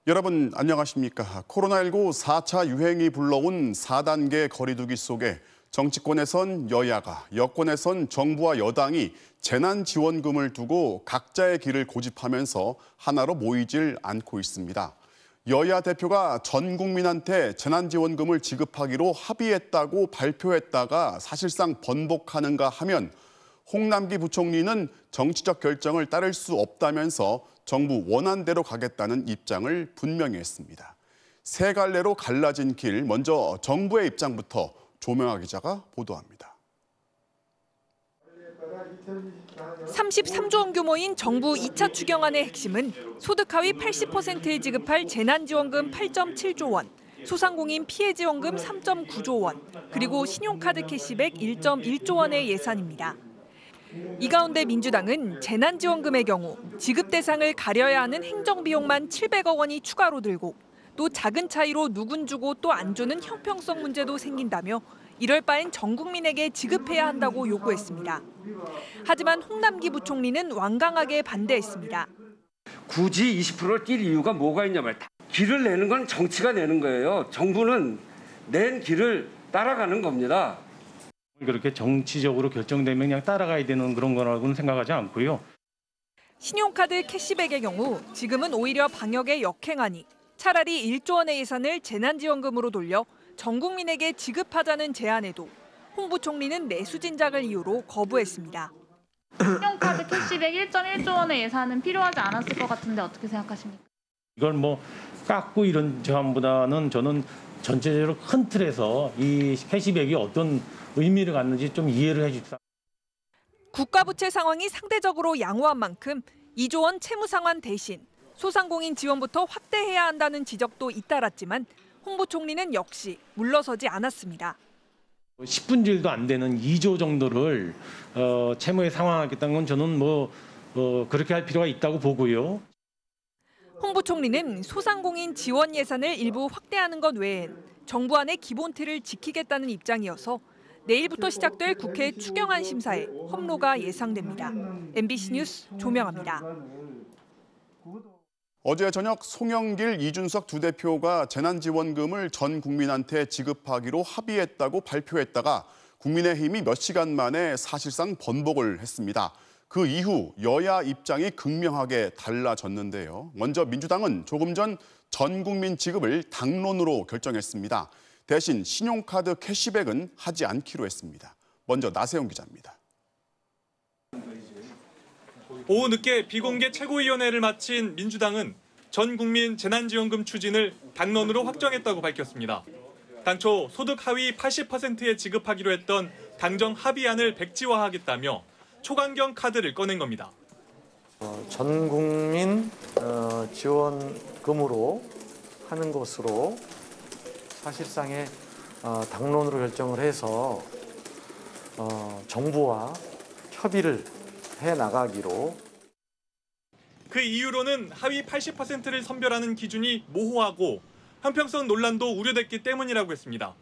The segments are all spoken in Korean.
여러분 안녕하십니까? 코로나19 4차 유행이 불러온 4단계 거리두기 속에 정치권에선 여야가, 여권에선 정부와 여당이 재난지원금을 두고 각자의 길을 고집하면서 하나로 모이질 않고 있습니다. 여야 대표가 전 국민한테 재난지원금을 지급하기로 합의했다고 발표했다가 사실상 번복하는가 하면 홍남기 부총리는 정치적 결정을 따를 수 없다면서 정부 원안대로 가겠다는 입장을 분명히 했습니다. 세 갈래로 갈라진 길, 먼저 정부의 입장부터 조명아 기자가 보도합니다. 33조 원 규모인 정부 2차 추경안의 핵심은 소득 하위 80%에 지급할 재난지원금 8.7조 원, 소상공인 피해지원금 3.9조 원, 그리고 신용카드 캐시백 1.1조 원의 예산입니다. 이 가운데 민주당은 재난지원금의 경우 지급 대상을 가려야 하는 행정비용만 700억 원이 추가로 들고 또 작은 차이로 누군 주고 또 안 주는 형평성 문제도 생긴다며 이럴 바엔 전 국민에게 지급해야 한다고 요구했습니다. 하지만 홍남기 부총리는 완강하게 반대했습니다. 굳이 20%를 뛸 이유가 뭐가 있냐면 길을 내는 건 정치가 내는 거예요. 정부는 낸 길을 따라가는 겁니다. 그렇게 정치적으로 결정되면 그냥 따라가야 되는 그런 거라고는 생각하지 않고요. 신용카드 캐시백의 경우 지금은 오히려 방역에 역행하니 차라리 1조 원의 예산을 재난지원금으로 돌려 전 국민에게 지급하자는 제안에도 홍 부총리는 내수 진작을 이유로 거부했습니다. 신용카드 캐시백 1.1조 원의 예산은 필요하지 않았을 것 같은데 어떻게 생각하십니까? 이걸 깎고 이런 제안보다는 저는 전체적으로 큰 틀에서 이 캐시백이 어떤 의미를 갖는지 좀 이해를 해줍시다. 국가부채 상황이 상대적으로 양호한 만큼 2조 원 채무 상환 대신 소상공인 지원부터 확대해야 한다는 지적도 잇따랐지만 홍 부총리는 역시 물러서지 않았습니다. 10분질도 안 되는 2조 정도를 채무에 상환하겠다는 건 저는 그렇게 할 필요가 있다고 보고요. 홍 부총리는 소상공인 지원 예산을 일부 확대하는 것 외엔 정부 안의 기본 틀을 지키겠다는 입장이어서 내일부터 시작될 국회 추경안 심사에 험로가 예상됩니다. MBC 뉴스 조명아입니다. 어제 저녁 송영길, 이준석 두 대표가 재난지원금을 전 국민한테 지급하기로 합의했다고 발표했다가 국민의힘이 몇 시간 만에 사실상 번복을 했습니다. 그 이후 여야 입장이 극명하게 달라졌는데요. 먼저 민주당은 조금 전 국민 지급을 당론으로 결정했습니다. 대신 신용카드 캐시백은 하지 않기로 했습니다. 먼저 나세훈 기자입니다. 오후 늦게 비공개 최고위원회를 마친 민주당은 전 국민 재난지원금 추진을 당론으로 확정했다고 밝혔습니다. 당초 소득 하위 80%에 지급하기로 했던 당정 합의안을 백지화하겠다며 초강경 카드를 꺼낸 겁니다. 전 국민 지원금으로 하는 것으로 사실상의 당론으로 결정을 해서 정부와 협의를 해나가기로. 그 이유로는 하위 80%를 선별하는 기준이 모호하고 형평성 논란도 우려됐기 때문이라고 했습니다.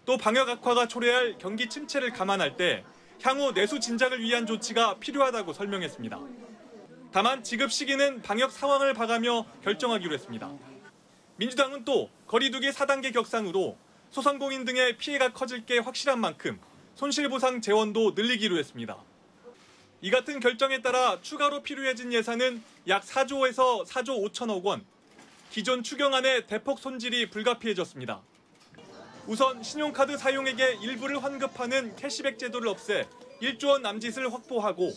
또 방역 악화가 초래할 경기 침체를 감안할 때 향후 내수 진작을 위한 조치가 필요하다고 설명했습니다. 다만 지급 시기는 방역 상황을 봐가며 결정하기로 했습니다. 민주당은 또 거리두기 4단계 격상으로 소상공인 등의 피해가 커질 게 확실한 만큼 손실보상 재원도 늘리기로 했습니다. 이 같은 결정에 따라 추가로 필요해진 예산은 약 4조에서 4조 5천억 원, 기존 추경안의 대폭 손질이 불가피해졌습니다. 우선 신용카드 사용액의 일부를 환급하는 캐시백 제도를 없애 1조 원 남짓을 확보하고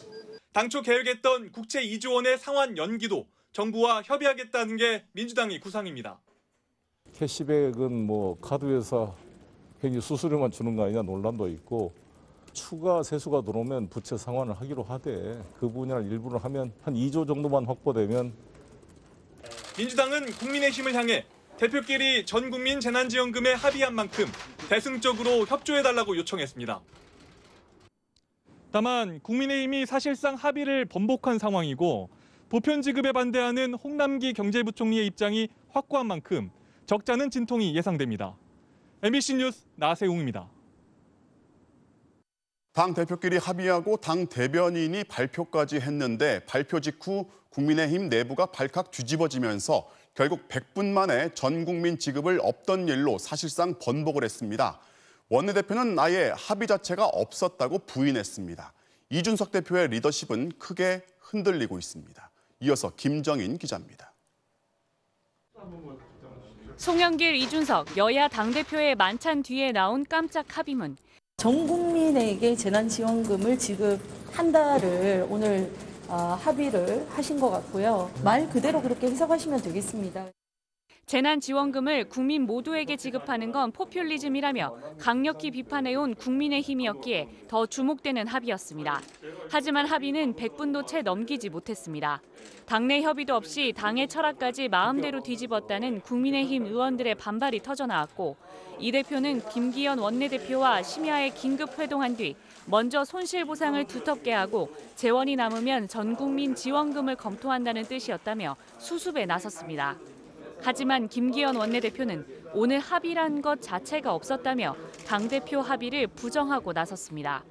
당초 계획했던 국채 2조 원의 상환 연기도 정부와 협의하겠다는 게 민주당의 구상입니다. 캐시백은 카드회사 괜히 수수료만 주는 거 아니냐 논란도 있고 추가 세수가 들어오면 부채 상환을 하기로 하되 그 분야를 일부를 하면 한 2조 정도만 확보되면. 민주당은 국민의힘을 향해 대표끼리 전 국민 재난지원금에 합의한 만큼 대승적으로 협조해달라고 요청했습니다. 다만 국민의힘이 사실상 합의를 번복한 상황이고 보편 지급에 반대하는 홍남기 경제부총리의 입장이 확고한 만큼 적잖은 진통이 예상됩니다. MBC 뉴스 나세웅입니다. 당 대표끼리 합의하고 당 대변인이 발표까지 했는데 발표 직후 국민의힘 내부가 발칵 뒤집어지면서 결국 100분 만에 전 국민 지급을 없던 일로 사실상 번복을 했습니다. 원내대표는 아예 합의 자체가 없었다고 부인했습니다. 이준석 대표의 리더십은 크게 흔들리고 있습니다. 이어서 김정인 기자입니다. 송영길, 이준석, 여야 당대표의 만찬 뒤에 나온 깜짝 합의문. 전 국민에게 재난지원금을 지급한다를 오늘 합의를 하신 것 같고요. 말 그대로 그렇게 해석하시면 되겠습니다. 재난지원금을 국민 모두에게 지급하는 건 포퓰리즘이라며 강력히 비판해온 국민의힘이었기에 더 주목되는 합의였습니다. 하지만 합의는 100분도 채 넘기지 못했습니다. 당내 협의도 없이 당의 철학까지 마음대로 뒤집었다는 국민의힘 의원들의 반발이 터져나왔고 이 대표는 김기현 원내대표와 심야에 긴급 회동한 뒤 먼저 손실보상을 두텁게 하고 재원이 남으면 전 국민 지원금을 검토한다는 뜻이었다며 수습에 나섰습니다. 하지만 김기현 원내대표는 오늘 합의란 것 자체가 없었다며 당대표 합의를 부정하고 나섰습니다.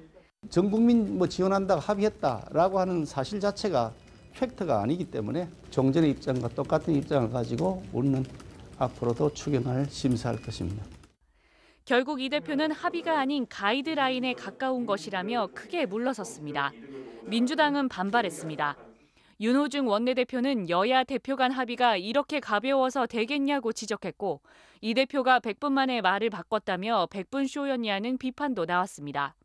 전 국민 지원한다고 합의했다라고 하는 사실 자체가 팩트가 아니기 때문에 정전의 입장과 똑같은 입장을 가지고 우리는 앞으로도 추경을 심사할 것입니다. 결국 이 대표는 합의가 아닌 가이드라인에 가까운 것이라며 크게 물러섰습니다. 민주당은 반발했습니다. 윤호중 원내대표는 여야 대표 간 합의가 이렇게 가벼워서 되겠냐고 지적했고 이 대표가 100분 만에 말을 바꿨다며 100분 쇼였냐는 비판도 나왔습니다.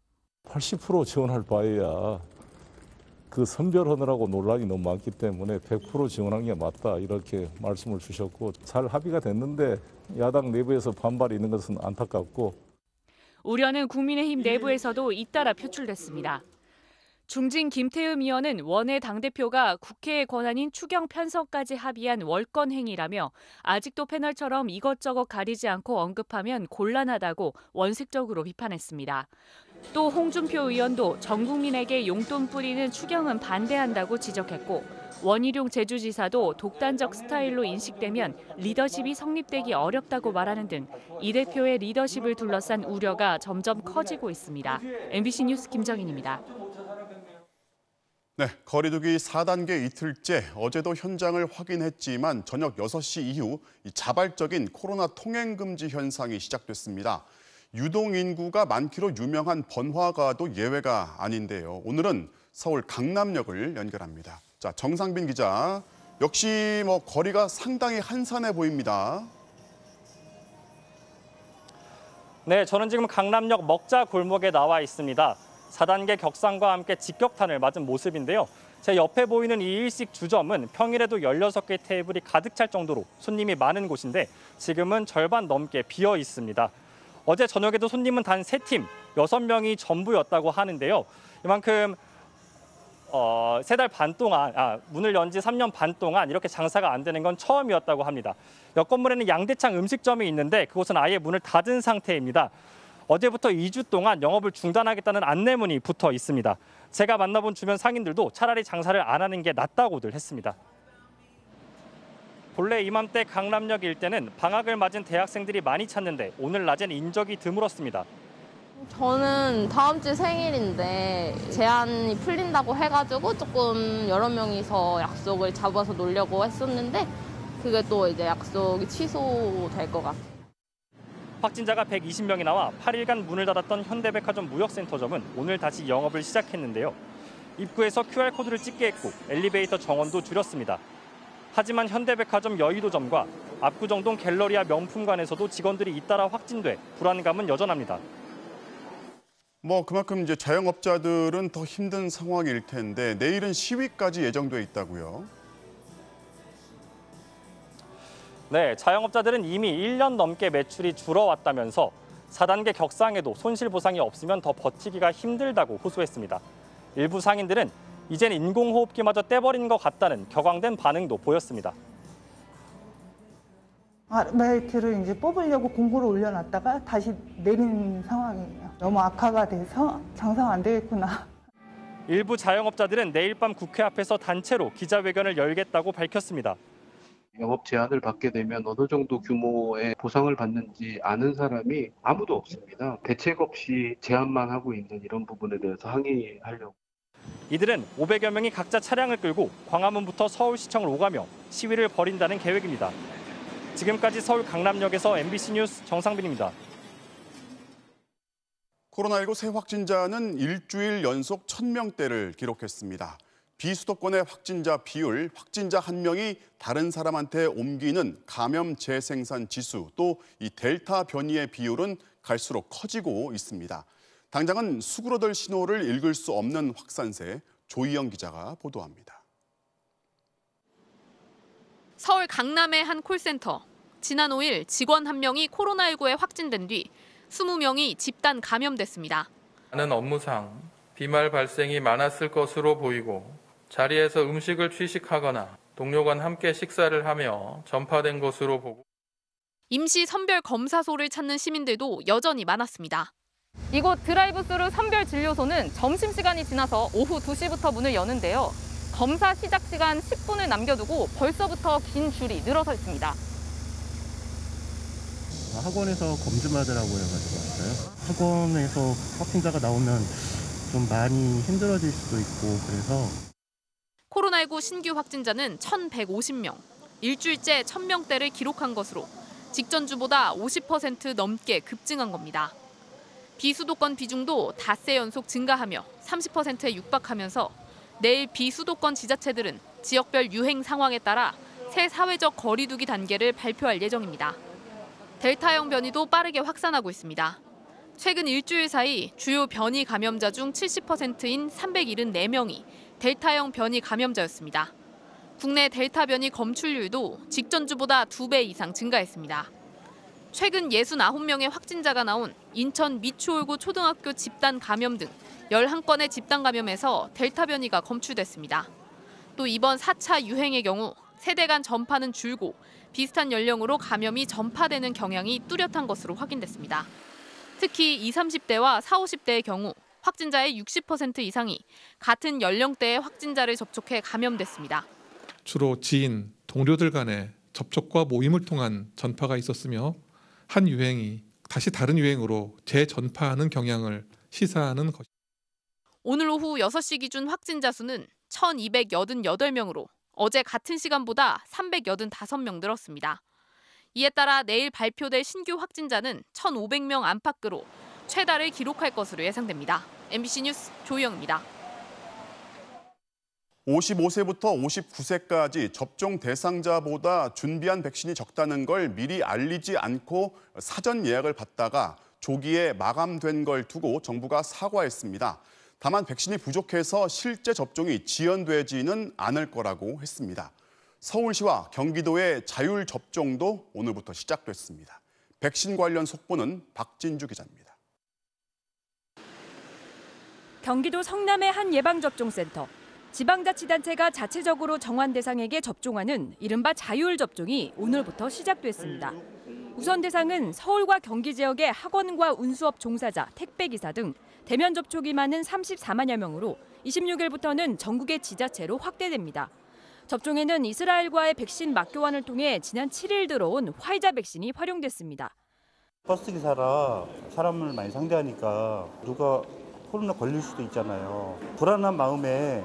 80% 지원할 바에야 그 선별하느라고 논란이 너무 많기 때문에 100% 지원한 게 맞다 이렇게 말씀을 주셨고 잘 합의가 됐는데 야당 내부에서 반발이 있는 것은 안타깝고 우려는 국민의힘 내부에서도 잇따라 표출됐습니다. 중진 김태흠 의원은 원외 당대표가 국회의 권한인 추경 편성까지 합의한 월권 행위라며 아직도 패널처럼 이것저것 가리지 않고 언급하면 곤란하다고 원색적으로 비판했습니다. 또 홍준표 의원도 전 국민에게 용돈 뿌리는 추경은 반대한다고 지적했고 원희룡 제주지사도 독단적 스타일로 인식되면 리더십이 성립되기 어렵다고 말하는 등 이 대표의 리더십을 둘러싼 우려가 점점 커지고 있습니다. MBC 뉴스 김정인입니다. 네, 거리두기 4단계 이틀째 어제도 현장을 확인했지만 저녁 6시 이후 자발적인 코로나 통행 금지 현상이 시작됐습니다. 유동 인구가 많기로 유명한 번화가도 예외가 아닌데요. 오늘은 서울 강남역을 연결합니다. 자, 정상빈 기자. 역시 거리가 상당히 한산해 보입니다. 네, 저는 지금 강남역 먹자 골목에 나와 있습니다. 4단계 격상과 함께 직격탄을 맞은 모습인데요. 제 옆에 보이는 이 일식 주점은 평일에도 16개 테이블이 가득 찰 정도로 손님이 많은 곳인데 지금은 절반 넘게 비어 있습니다. 어제 저녁에도 손님은 단 3팀, 6명이 전부였다고 하는데요. 이만큼 3달 반 동안, 문을 연 지 3년 반 동안 이렇게 장사가 안 되는 건 처음이었다고 합니다. 옆 건물에는 양대창 음식점이 있는데 그곳은 아예 문을 닫은 상태입니다. 어제부터 2주 동안 영업을 중단하겠다는 안내문이 붙어 있습니다. 제가 만나본 주변 상인들도 차라리 장사를 안 하는 게 낫다고들 했습니다. 본래 이맘때 강남역 일대는 방학을 맞은 대학생들이 많이 찾는데 오늘 낮엔 인적이 드물었습니다. 저는 다음 주 생일인데 제한이 풀린다고 해가지고 조금 여러 명이서 약속을 잡아서 놀려고 했었는데 그게 또 이제 약속이 취소될 것 같아요. 확진자가 120명이 나와 8일간 문을 닫았던 현대백화점 무역센터점은 오늘 다시 영업을 시작했는데요. 입구에서 QR코드를 찍게 했고 엘리베이터 정원도 줄였습니다. 하지만 현대백화점 여의도점과 압구정동 갤러리아 명품관에서도 직원들이 잇따라 확진돼 불안감은 여전합니다. 그만큼 이제 자영업자들은 더 힘든 상황일 텐데 내일은 시위까지 예정돼 있다고요. 네, 자영업자들은 이미 1년 넘게 매출이 줄어왔다면서 4단계 격상에도 손실보상이 없으면 더 버티기가 힘들다고 호소했습니다. 일부 상인들은 이젠 인공호흡기마저 떼버린 것 같다는 격앙된 반응도 보였습니다. 아르바이트를 이제 뽑으려고 공고를 올려놨다가 다시 내린 상황이에요. 너무 악화가 돼서 장사가 안 되겠구나. 일부 자영업자들은 내일 밤 국회 앞에서 단체로 기자회견을 열겠다고 밝혔습니다. 영업 제한을 받게 되면 어느 정도 규모의 보상을 받는지 아는 사람이 아무도 없습니다. 대책 없이 제한만 하고 있는 이런 부분에 대해서 항의하려고. 이들은 500여 명이 각자 차량을 끌고 광화문부터 서울시청을 오가며 시위를 벌인다는 계획입니다. 지금까지 서울 강남역에서 MBC 뉴스 정상빈입니다. 코로나19 새 확진자는 일주일 연속 1000명대를 기록했습니다. 비수도권의 확진자 비율, 확진자 1명이 다른 사람한테 옮기는 감염 재생산 지수, 또 이 델타 변이의 비율은 갈수록 커지고 있습니다. 당장은 수그러들 신호를 읽을 수 없는 확산세, 조희영 기자가 보도합니다. 서울 강남의 한 콜센터. 지난 5일 직원 1명이 코로나19에 확진된 뒤 20명이 집단 감염됐습니다. 많은 업무상 비말 발생이 많았을 것으로 보이고 자리에서 음식을 취식하거나 동료간 함께 식사를 하며 전파된 것으로 보고 임시 선별 검사소를 찾는 시민들도 여전히 많았습니다. 이곳 드라이브스루 선별 진료소는 점심시간이 지나서 오후 2시부터 문을 여는데요. 검사 시작 시간 10분을 남겨두고 벌써부터 긴 줄이 늘어서 있습니다. 학원에서 검진 받으라고 해가지고 왔어요. 학원에서 확진자가 나오면 좀 많이 힘들어질 수도 있고 그래서. 코로나19 신규 확진자는 1,150명, 일주일째 1,000명대를 기록한 것으로 직전 주보다 50% 넘게 급증한 겁니다. 비수도권 비중도 닷새 연속 증가하며 30%에 육박하면서 내일 비수도권 지자체들은 지역별 유행 상황에 따라 새 사회적 거리 두기 단계를 발표할 예정입니다. 델타형 변이도 빠르게 확산하고 있습니다. 최근 일주일 사이 주요 변이 감염자 중 70%인 374명이 델타형 변이 감염자였습니다. 국내 델타 변이 검출률도 직전 주보다 2배 이상 증가했습니다. 최근 69명의 확진자가 나온 인천 미추홀구 초등학교 집단 감염 등 11건의 집단 감염에서 델타 변이가 검출됐습니다. 또 이번 4차 유행의 경우 세대 간 전파는 줄고 비슷한 연령으로 감염이 전파되는 경향이 뚜렷한 것으로 확인됐습니다. 특히 20, 30대와 40, 50대의 경우 확진자의 60% 이상이 같은 연령대의 확진자를 접촉해 감염됐습니다. 주로 지인, 동료들 간의 접촉과 모임을 통한 전파가 있었으며 한 유행이 다시 다른 유행으로 재전파하는 경향을 시사하는 것입니다. 오늘 오후 6시 기준 확진자 수는 1,288명으로 어제 같은 시간보다 385명 늘었습니다. 이에 따라 내일 발표될 신규 확진자는 1,500명 안팎으로 최다를 기록할 것으로 예상됩니다. MBC 뉴스 조희영입니다. 55세부터 59세까지 접종 대상자보다 준비한 백신이 적다는 걸 미리 알리지 않고 사전 예약을 받다가 조기에 마감된 걸 두고 정부가 사과했습니다. 다만 백신이 부족해서 실제 접종이 지연되지는 않을 거라고 했습니다. 서울시와 경기도의 자율 접종도 오늘부터 시작됐습니다. 백신 관련 속보는 박진주 기자입니다. 경기도 성남의 한 예방접종센터. 지방자치단체가 자체적으로 정한 대상에게 접종하는 이른바 자율접종이 오늘부터 시작됐습니다. 우선 대상은 서울과 경기 지역의 학원과 운수업 종사자, 택배기사 등 대면 접촉이 많은 34만여 명으로 26일부터는 전국의 지자체로 확대됩니다. 접종에는 이스라엘과의 백신 맞교환을 통해 지난 7일 들어온 화이자 백신이 활용됐습니다. 버스 기사라 사람을 많이 상대하니까 누가 코로나 걸릴 수도 있잖아요. 불안한 마음에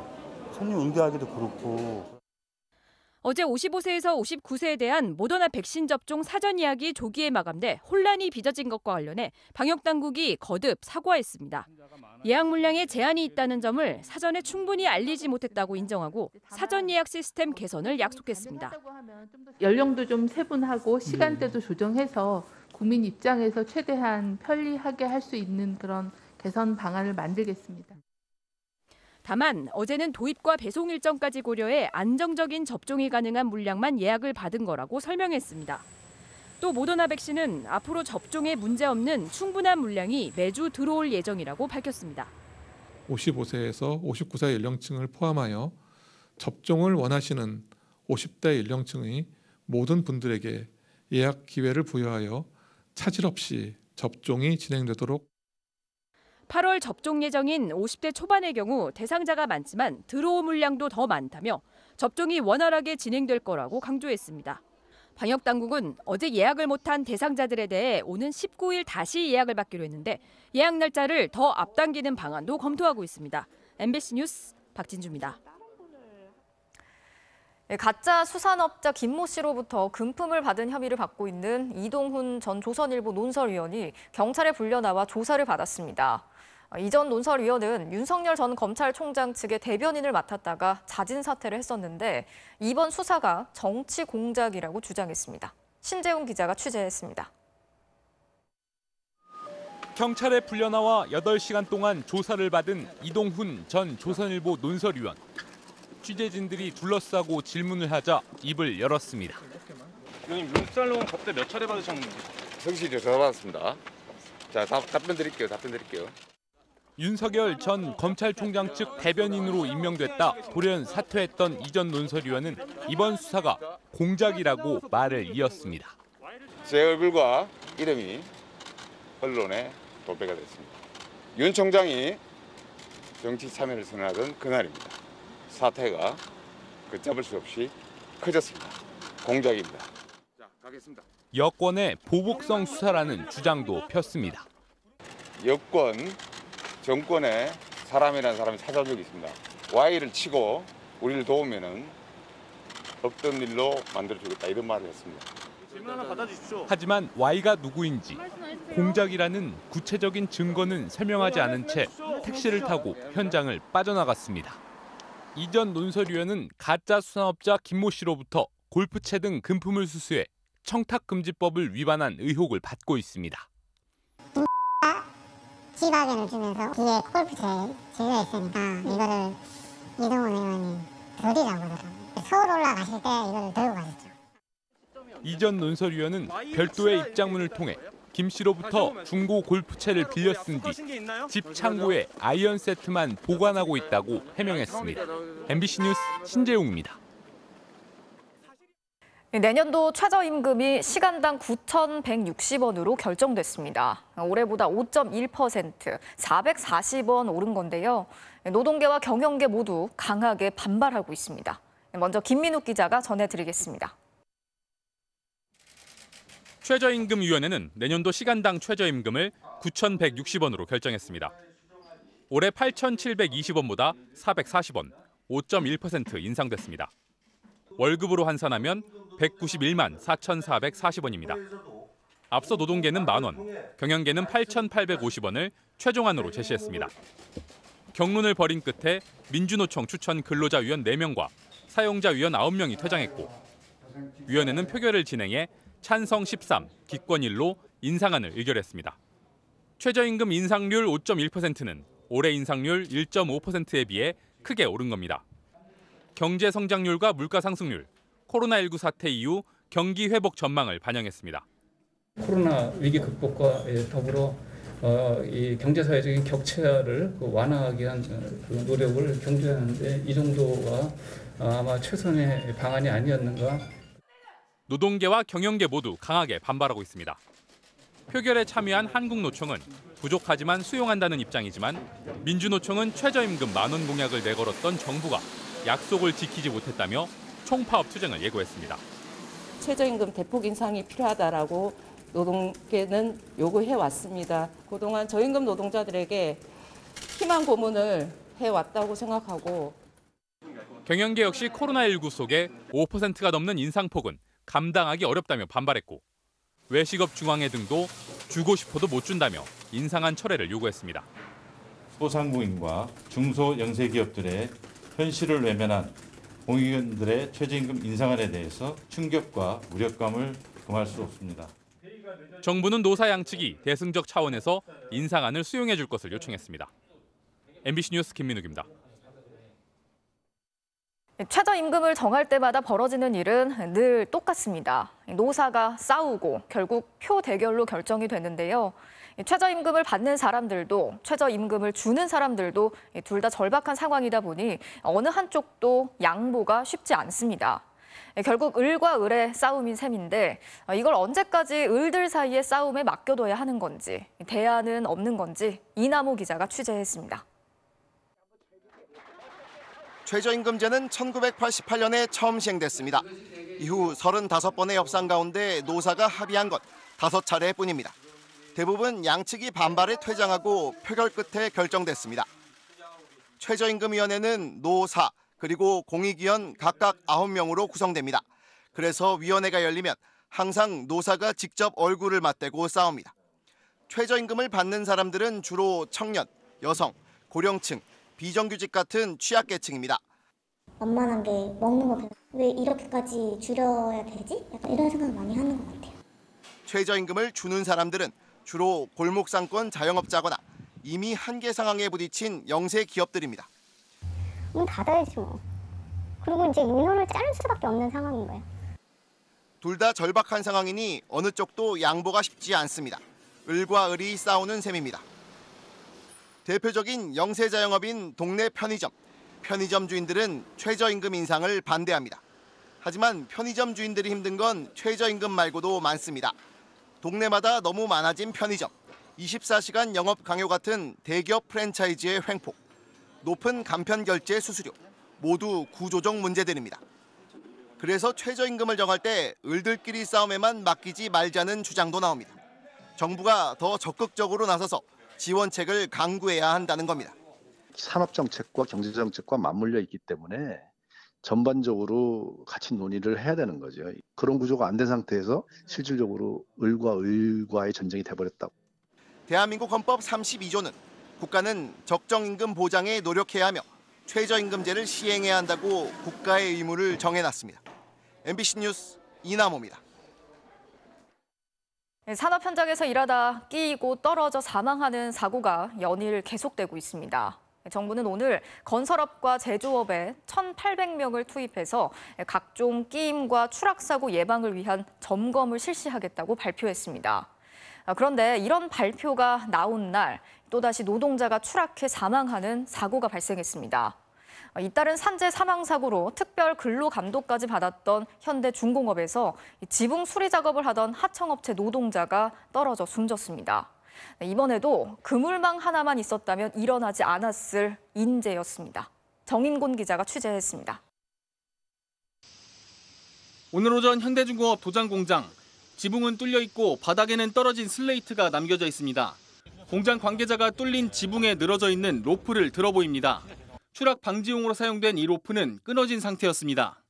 손님 응대하기도 그렇고. 어제 55세에서 59세에 대한 모더나 백신 접종 사전 예약이 조기에 마감돼 혼란이 빚어진 것과 관련해 방역당국이 거듭 사과했습니다. 예약 물량에 제한이 있다는 점을 사전에 충분히 알리지 못했다고 인정하고 사전 예약 시스템 개선을 약속했습니다. 연령도 좀 세분하고 시간대도 조정해서 국민 입장에서 최대한 편리하게 할 수 있는 그런 개선 방안을 만들겠습니다. 다만 어제는 도입과 배송 일정까지 고려해 안정적인 접종이 가능한 물량만 예약을 받은 거라고 설명했습니다. 또 모더나 백신은 앞으로 접종에 문제없는 충분한 물량이 매주 들어올 예정이라고 밝혔습니다. 55세에서 59세 연령층을 포함하여 접종을 원하시는 50대 연령층의 모든 분들에게 예약 기회를 부여하여 차질 없이 접종이 진행되도록 8월 접종 예정인 50대 초반의 경우 대상자가 많지만 들어올 물량도 더 많다며 접종이 원활하게 진행될 거라고 강조했습니다. 방역당국은 어제 예약을 못한 대상자들에 대해 오는 19일 다시 예약을 받기로 했는데 예약 날짜를 더 앞당기는 방안도 검토하고 있습니다. MBC 뉴스 박진주입니다. 가짜 수산업자 김모 씨로부터 금품을 받은 혐의를 받고 있는 이동훈 전 조선일보 논설위원이 경찰에 불려 나와 조사를 받았습니다. 이 전 논설위원은 윤석열 전 검찰총장 측의 대변인을 맡았다가 자진 사퇴를 했었는데 이번 수사가 정치 공작이라고 주장했습니다. 신재웅 기자가 취재했습니다. 경찰에 불려 나와 8시간 동안 조사를 받은 이동훈 전 조선일보 논설위원. 취재진들이 둘러싸고 질문을 하자 입을 열었습니다. 의원님, 룸살롱 접대 몇 차례 받으셨는지? 성실히 전화 받았습니다. 자, 답변 드릴게요. 윤석열 전 검찰총장 측 대변인으로 임명됐다 돌연 사퇴했던 이 전 논설위원은 이번 수사가 공작이라고 말을 이었습니다. 제 얼굴과 이름이 언론에 도배가 됐습니다. 윤 총장이 정치 참여를 선언하던 그날입니다. 사태가 걷잡을 수 없이 커졌습니다. 공작입니다. 자, 가겠습니다. 여권의 보복성 수사라는 주장도 폈습니다. 여권, 정권에 사람이라는 사람이 찾아온 적이 있습니다. Y를 치고 우리를 도우면은 없던 일로 만들어주겠다 이런 말을 했습니다. 질문 하나 받아주십시오. 하지만 Y가 누구인지 공작이라는 구체적인 증거는 설명하지 않은 채 택시를 타고 현장을 빠져나갔습니다. 이 전 논설위원은 가짜 수산업자 김모 씨로부터 골프채 등 금품을 수수해 청탁금지법을 위반한 의혹을 받고 있습니다. 지박연을 주면서 뒤에 골프채 질려 있으니까 이거를 이동훈 의원이 드리라고 그러더라고요. 서울 올라가실 때 이거를 들고 가셨죠. 이 전 논설위원은 별도의 입장문을 통해 김 씨로부터 중고 골프채를 빌려 쓴 뒤 집 창고에 아이언 세트만 보관하고 있다고 해명했습니다. MBC 뉴스 신재웅입니다. 내년도 최저임금이 시간당 9,160원으로 결정됐습니다. 올해보다 5.1%, 440원 오른 건데요. 노동계와 경영계 모두 강하게 반발하고 있습니다. 먼저 김민욱 기자가 전해드리겠습니다. 최저임금위원회는 내년도 시간당 최저임금을 9,160원으로 결정했습니다. 올해 8,720원보다 440원, 5.1% 인상됐습니다. 월급으로 환산하면 191만 4,440원입니다. 앞서 노동계는 만원, 경영계는 8,850원을 최종안으로 제시했습니다. 경론을 벌인 끝에 민주노총 추천 근로자위원 4명과 사용자위원 9명이 퇴장했고 위원회는 표결을 진행해 찬성 13, 기권 1로 인상안을 의결했습니다. 최저임금 인상률 5.1%는 올해 인상률 1.5%에 비해 크게 오른 겁니다. 경제 성장률과 물가 상승률, 코로나19 사태 이후 경기 회복 전망을 반영했습니다. 코로나 위기 극복과 더불어 이 경제사회적인 격차를 완화하기 위한 그 노력을 경주하는데 이 정도가 아마 최선의 방안이 아니었는가. 노동계와 경영계 모두 강하게 반발하고 있습니다. 표결에 참여한 한국노총은 부족하지만 수용한다는 입장이지만 민주노총은 최저임금 만원 공약을 내걸었던 정부가 약속을 지키지 못했다며 총파업 투쟁을 예고했습니다. 최저임금 대폭 인상이 필요하다라고 노동계는 요구해 왔습니다. 그동안 저임금 노동자들에게 희망 고문을 해왔다고 생각하고 경영계 역시 코로나19 속에 5%가 넘는 인상폭은 감당하기 어렵다며 반발했고 외식업 중앙회 등도 주고 싶어도 못 준다며 인상안 철회를 요구했습니다. 소상공인과 중소영세기업들의 현실을 외면한 공익원들의 최저임금 인상안에 대해서 충격과 무력감을 금할 수 없습니다. 정부는 노사 양측이 대승적 차원에서 인상안을 수용해 줄 것을 요청했습니다. MBC 뉴스 김민욱입니다. 최저임금을 정할 때마다 벌어지는 일은 늘 똑같습니다. 노사가 싸우고 결국 표 대결로 결정이 되는데요. 최저임금을 받는 사람들도 최저임금을 주는 사람들도 둘 다 절박한 상황이다 보니 어느 한쪽도 양보가 쉽지 않습니다. 결국 을과 을의 싸움인 셈인데 이걸 언제까지 을들 사이의 싸움에 맡겨둬야 하는 건지 대안은 없는 건지 이남호 기자가 취재했습니다. 최저임금제는 1988년에 처음 시행됐습니다. 이후 35번의 협상 가운데 노사가 합의한 것 5차례뿐입니다. 대부분 양측이 반발에 퇴장하고 표결 끝에 결정됐습니다. 최저임금위원회는 노사 그리고 공익위원 각각 9명으로 구성됩니다. 그래서 위원회가 열리면 항상 노사가 직접 얼굴을 맞대고 싸웁니다. 최저임금을 받는 사람들은 주로 청년, 여성, 고령층, 비정규직 같은 취약계층입니다. 만만한 게 먹는 거 왜 이렇게까지 줄여야 되지? 약간 이런 생각 많이 하는 것 같아요. 최저임금을 주는 사람들은 주로 골목상권 자영업자거나 이미 한계 상황에 부딪힌 영세 기업들입니다. 문 닫아야지 뭐. 그리고 이제 인원을 자를 수밖에 없는 상황인 거예요. 둘 다 절박한 상황이니 어느 쪽도 양보가 쉽지 않습니다. 을과 을이 싸우는 셈입니다. 대표적인 영세 자영업인 동네 편의점. 편의점 주인들은 최저임금 인상을 반대합니다. 하지만 편의점 주인들이 힘든 건 최저임금 말고도 많습니다. 동네마다 너무 많아진 편의점, 24시간 영업 강요 같은 대기업 프랜차이즈의 횡포, 높은 간편 결제 수수료, 모두 구조적 문제들입니다. 그래서 최저임금을 정할 때 을들끼리 싸움에만 맡기지 말자는 주장도 나옵니다. 정부가 더 적극적으로 나서서 지원책을 강구해야 한다는 겁니다. 산업정책과 경제정책과 맞물려 있기 때문에 전반적으로 같이 논의를 해야 되는 거죠. 그런 구조가 안 된 상태에서 실질적으로 을과의 전쟁이 돼버렸다고. 대한민국 헌법 32조는 국가는 적정임금 보장에 노력해야 하며 최저임금제를 시행해야 한다고 국가의 의무를 정해놨습니다. MBC 뉴스 이남호입니다. 산업 현장에서 일하다 끼이고 떨어져 사망하는 사고가 연일 계속되고 있습니다. 정부는 오늘 건설업과 제조업에 1,800명을 투입해서 각종 끼임과 추락사고 예방을 위한 점검을 실시하겠다고 발표했습니다. 그런데 이런 발표가 나온 날 또다시 노동자가 추락해 사망하는 사고가 발생했습니다. 잇따른 산재 사망 사고로 특별 근로 감독까지 받았던 현대중공업에서 지붕 수리 작업을 하던 하청업체 노동자가 떨어져 숨졌습니다. 이번에도 그물망 하나만 있었다면 일어나지 않았을 인재였습니다. 정인곤 기자가 취재했습니다. 오늘 오전 현대중공업 도장공장. 지붕은 뚫려 있고 바닥에는 떨어진 슬레이트가 남겨져 있습니다. 공장 관계자가 뚫린 지붕에 늘어져 있는 로프를 들어 보입니다. 추락 방지용으로 사용된 이 로프는 끊어진 상태였습니다.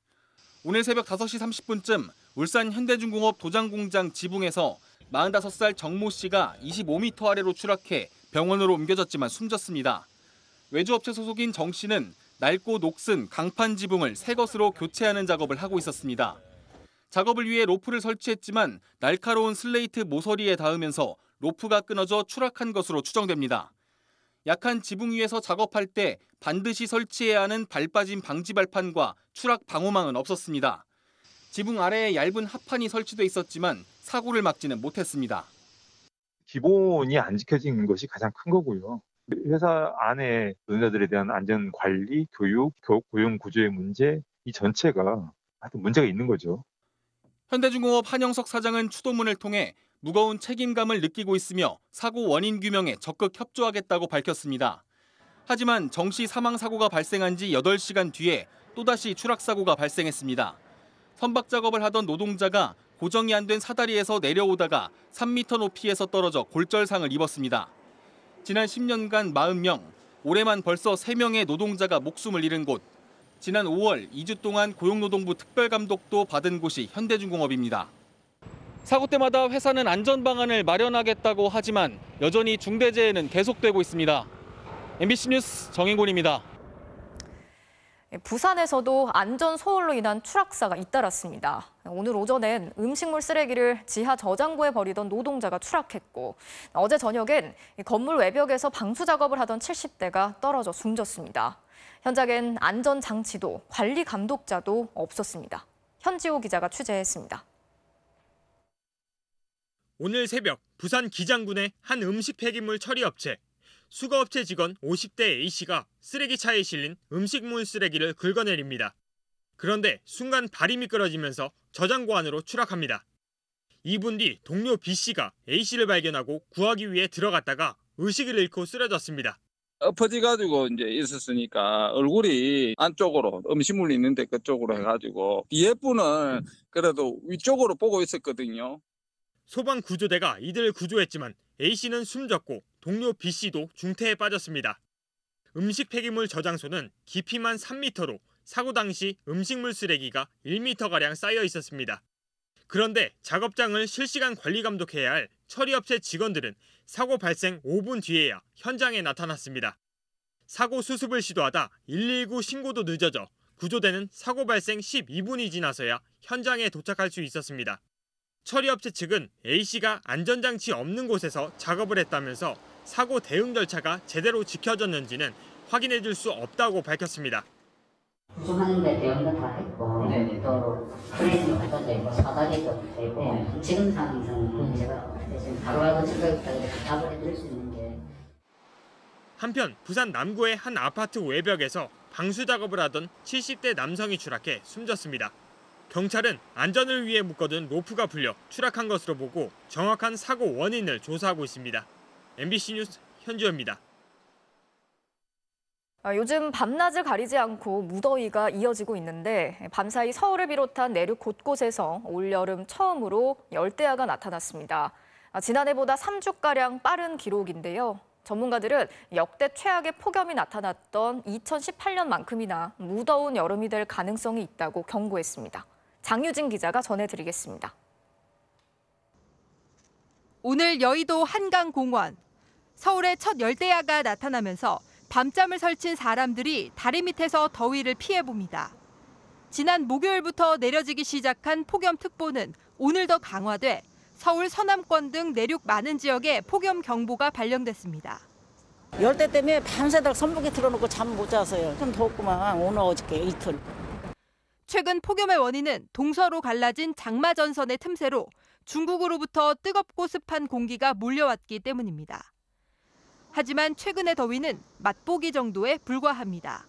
오늘 새벽 5시 30분쯤 울산 현대중공업 도장공장 지붕에서 45살 정모 씨가 25m 아래로 추락해 병원으로 옮겨졌지만 숨졌습니다. 외주업체 소속인 정 씨는 낡고 녹슨 강판 지붕을 새 것으로 교체하는 작업을 하고 있었습니다. 작업을 위해 로프를 설치했지만 날카로운 슬레이트 모서리에 닿으면서 로프가 끊어져 추락한 것으로 추정됩니다. 약한 지붕 위에서 작업할 때 반드시 설치해야 하는 발 빠짐 방지 발판과 추락 방호망은 없었습니다. 지붕 아래에 얇은 합판이 설치돼 있었지만 사고를 막지는 못했습니다. 기본이 안 지켜진 것이 가장 큰 거고요. 회사 안에 노동자들에 대한 안전 관리, 교육, 고용 구조의 문제, 이 전체가 하여튼 문제가 있는 거죠. 현대중공업 한영석 사장은 추도문을 통해 무거운 책임감을 느끼고 있으며 사고 원인 규명에 적극 협조하겠다고 밝혔습니다. 하지만 정 씨 사망 사고가 발생한 지 8시간 뒤에 또다시 추락 사고가 발생했습니다. 선박 작업을 하던 노동자가 고정이 안 된 사다리에서 내려오다가 3m 높이에서 떨어져 골절상을 입었습니다. 지난 10년간 40명, 올해만 벌써 3명의 노동자가 목숨을 잃은 곳. 지난 5월 2주 동안 고용노동부 특별감독도 받은 곳이 현대중공업입니다. 사고 때마다 회사는 안전 방안을 마련하겠다고 하지만 여전히 중대재해는 계속되고 있습니다. MBC 뉴스 정인곤입니다. 부산에서도 안전 소홀로 인한 추락사가 잇따랐습니다. 오늘 오전엔 음식물 쓰레기를 지하 저장고에 버리던 노동자가 추락했고 어제 저녁엔 건물 외벽에서 방수 작업을 하던 70대가 떨어져 숨졌습니다. 현장엔 안전 장치도 관리 감독자도 없었습니다. 현지호 기자가 취재했습니다. 오늘 새벽 부산 기장군의 한 음식 폐기물 처리 업체. 수거업체 직원 50대 A씨가 쓰레기차에 실린 음식물 쓰레기를 긁어내립니다. 그런데 순간 발이 미끄러지면서 저장고 안으로 추락합니다. 2분 뒤 동료 B씨가 A씨를 발견하고 구하기 위해 들어갔다가 의식을 잃고 쓰러졌습니다. 엎어져가지고 이제 있었으니까 얼굴이 안쪽으로 음식물이 있는데 그쪽으로 해가지고 뒤에 분은 그래도 위쪽으로 보고 있었거든요. 소방구조대가 이들을 구조했지만 A씨는 숨졌고 동료 B씨도 중태에 빠졌습니다. 음식 폐기물 저장소는 깊이만 3m로 사고 당시 음식물 쓰레기가 1m가량 쌓여 있었습니다. 그런데 작업장을 실시간 관리 감독해야 할 처리업체 직원들은 사고 발생 5분 뒤에야 현장에 나타났습니다. 사고 수습을 시도하다 119 신고도 늦어져 구조대는 사고 발생 12분이 지나서야 현장에 도착할 수 있었습니다. 처리업체 측은 A씨가 안전장치 없는 곳에서 작업을 했다면서 사고 대응 절차가 제대로 지켜졌는지는 확인해줄 수 없다고 밝혔습니다. 구조하는데 대응도 다 했고 또 프레임도 갖춰져 있고 사다리도 돼 있고 지금 상황에서는 제가 대신 바로바로 즉각까지 답을 해드릴 수 있는 게. 한편 부산 남구의 한 아파트 외벽에서 방수 작업을 하던 70대 남성이 추락해 숨졌습니다. 경찰은 안전을 위해 묶어둔 로프가 풀려 추락한 것으로 보고 정확한 사고 원인을 조사하고 있습니다. MBC 뉴스 현주현입니다. 요즘 밤낮을 가리지 않고 무더위가 이어지고 있는데 밤사이 서울을 비롯한 내륙 곳곳에서 올여름 처음으로 열대야가 나타났습니다. 지난해보다 3주가량 빠른 기록인데요. 전문가들은 역대 최악의 폭염이 나타났던 2018년만큼이나 무더운 여름이 될 가능성이 있다고 경고했습니다. 장유진 기자가 전해드리겠습니다. 오늘 여의도 한강공원. 서울에 첫 열대야가 나타나면서 밤잠을 설친 사람들이 다리 밑에서 더위를 피해봅니다. 지난 목요일부터 내려지기 시작한 폭염특보는 오늘 더 강화돼 서울 서남권 등 내륙 많은 지역에 폭염경보가 발령됐습니다. 열대 때문에 밤새도록 선풍기 틀어놓고 잠 못 자서요. 좀 덥구만 오늘 어저께 이틀. 최근 폭염의 원인은 동서로 갈라진 장마전선의 틈새로 중국으로부터 뜨겁고 습한 공기가 몰려왔기 때문입니다. 하지만 최근의 더위는 맛보기 정도에 불과합니다.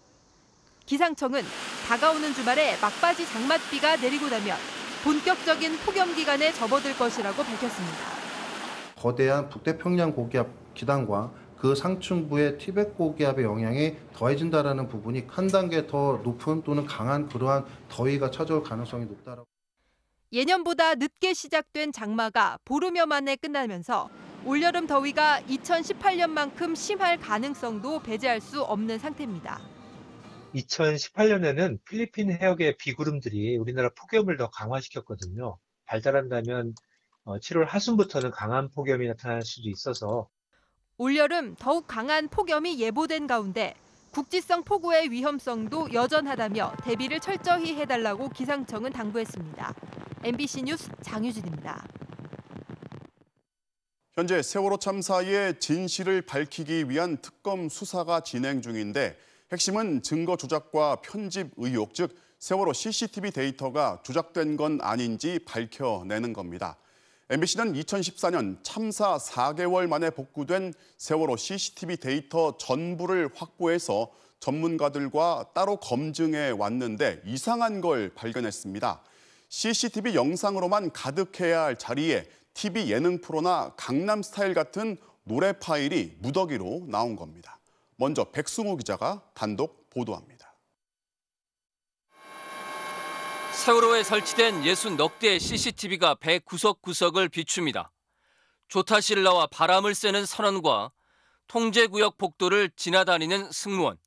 기상청은 다가오는 주말에 막바지 장맛비가 내리고 나면 본격적인 폭염 기간에 접어들 것이라고 밝혔습니다. 거대한 북태평양 고기압 기단과 그 상층부의 티벳 고기압의 영향이 더해진다라는 부분이 한 단계 더 높은 또는 강한 그러한 더위가 찾아올 가능성이 높다라고. 예년보다 늦게 시작된 장마가 보름여 만에 끝나면서 올여름 더위가 2018년만큼 심할 가능성도 배제할 수 없는 상태입니다. 2018년에는 필리핀 해역의 비구름들이 우리나라 폭염을 더 강화시켰거든요. 발달한다면 7월 하순부터는 강한 폭염이 나타날 수도 있어서 올여름 더욱 강한 폭염이 예보된 가운데 국지성 폭우의 위험성도 여전하다며 대비를 철저히 해달라고 기상청은 당부했습니다. MBC 뉴스 장유진입니다. 현재 세월호 참사의 진실을 밝히기 위한 특검 수사가 진행 중인데 핵심은 증거 조작과 편집 의혹, 즉 세월호 CCTV 데이터가 조작된 건 아닌지 밝혀내는 겁니다. MBC는 2014년 참사 4개월 만에 복구된 세월호 CCTV 데이터 전부를 확보해서 전문가들과 따로 검증해 왔는데 이상한 걸 발견했습니다. CCTV 영상으로만 가득해야 할 자리에 TV 예능 프로나 강남스타일 같은 노래 파일이 무더기로 나온 겁니다. 먼저 백승호 기자가 단독 보도합니다. 세월호에 설치된 60넉 대의 CCTV가 배 구석구석을 비춥니다. 조타실을 나와 바람을 쐬는 선원과 통제구역 복도를 지나다니는 승무원,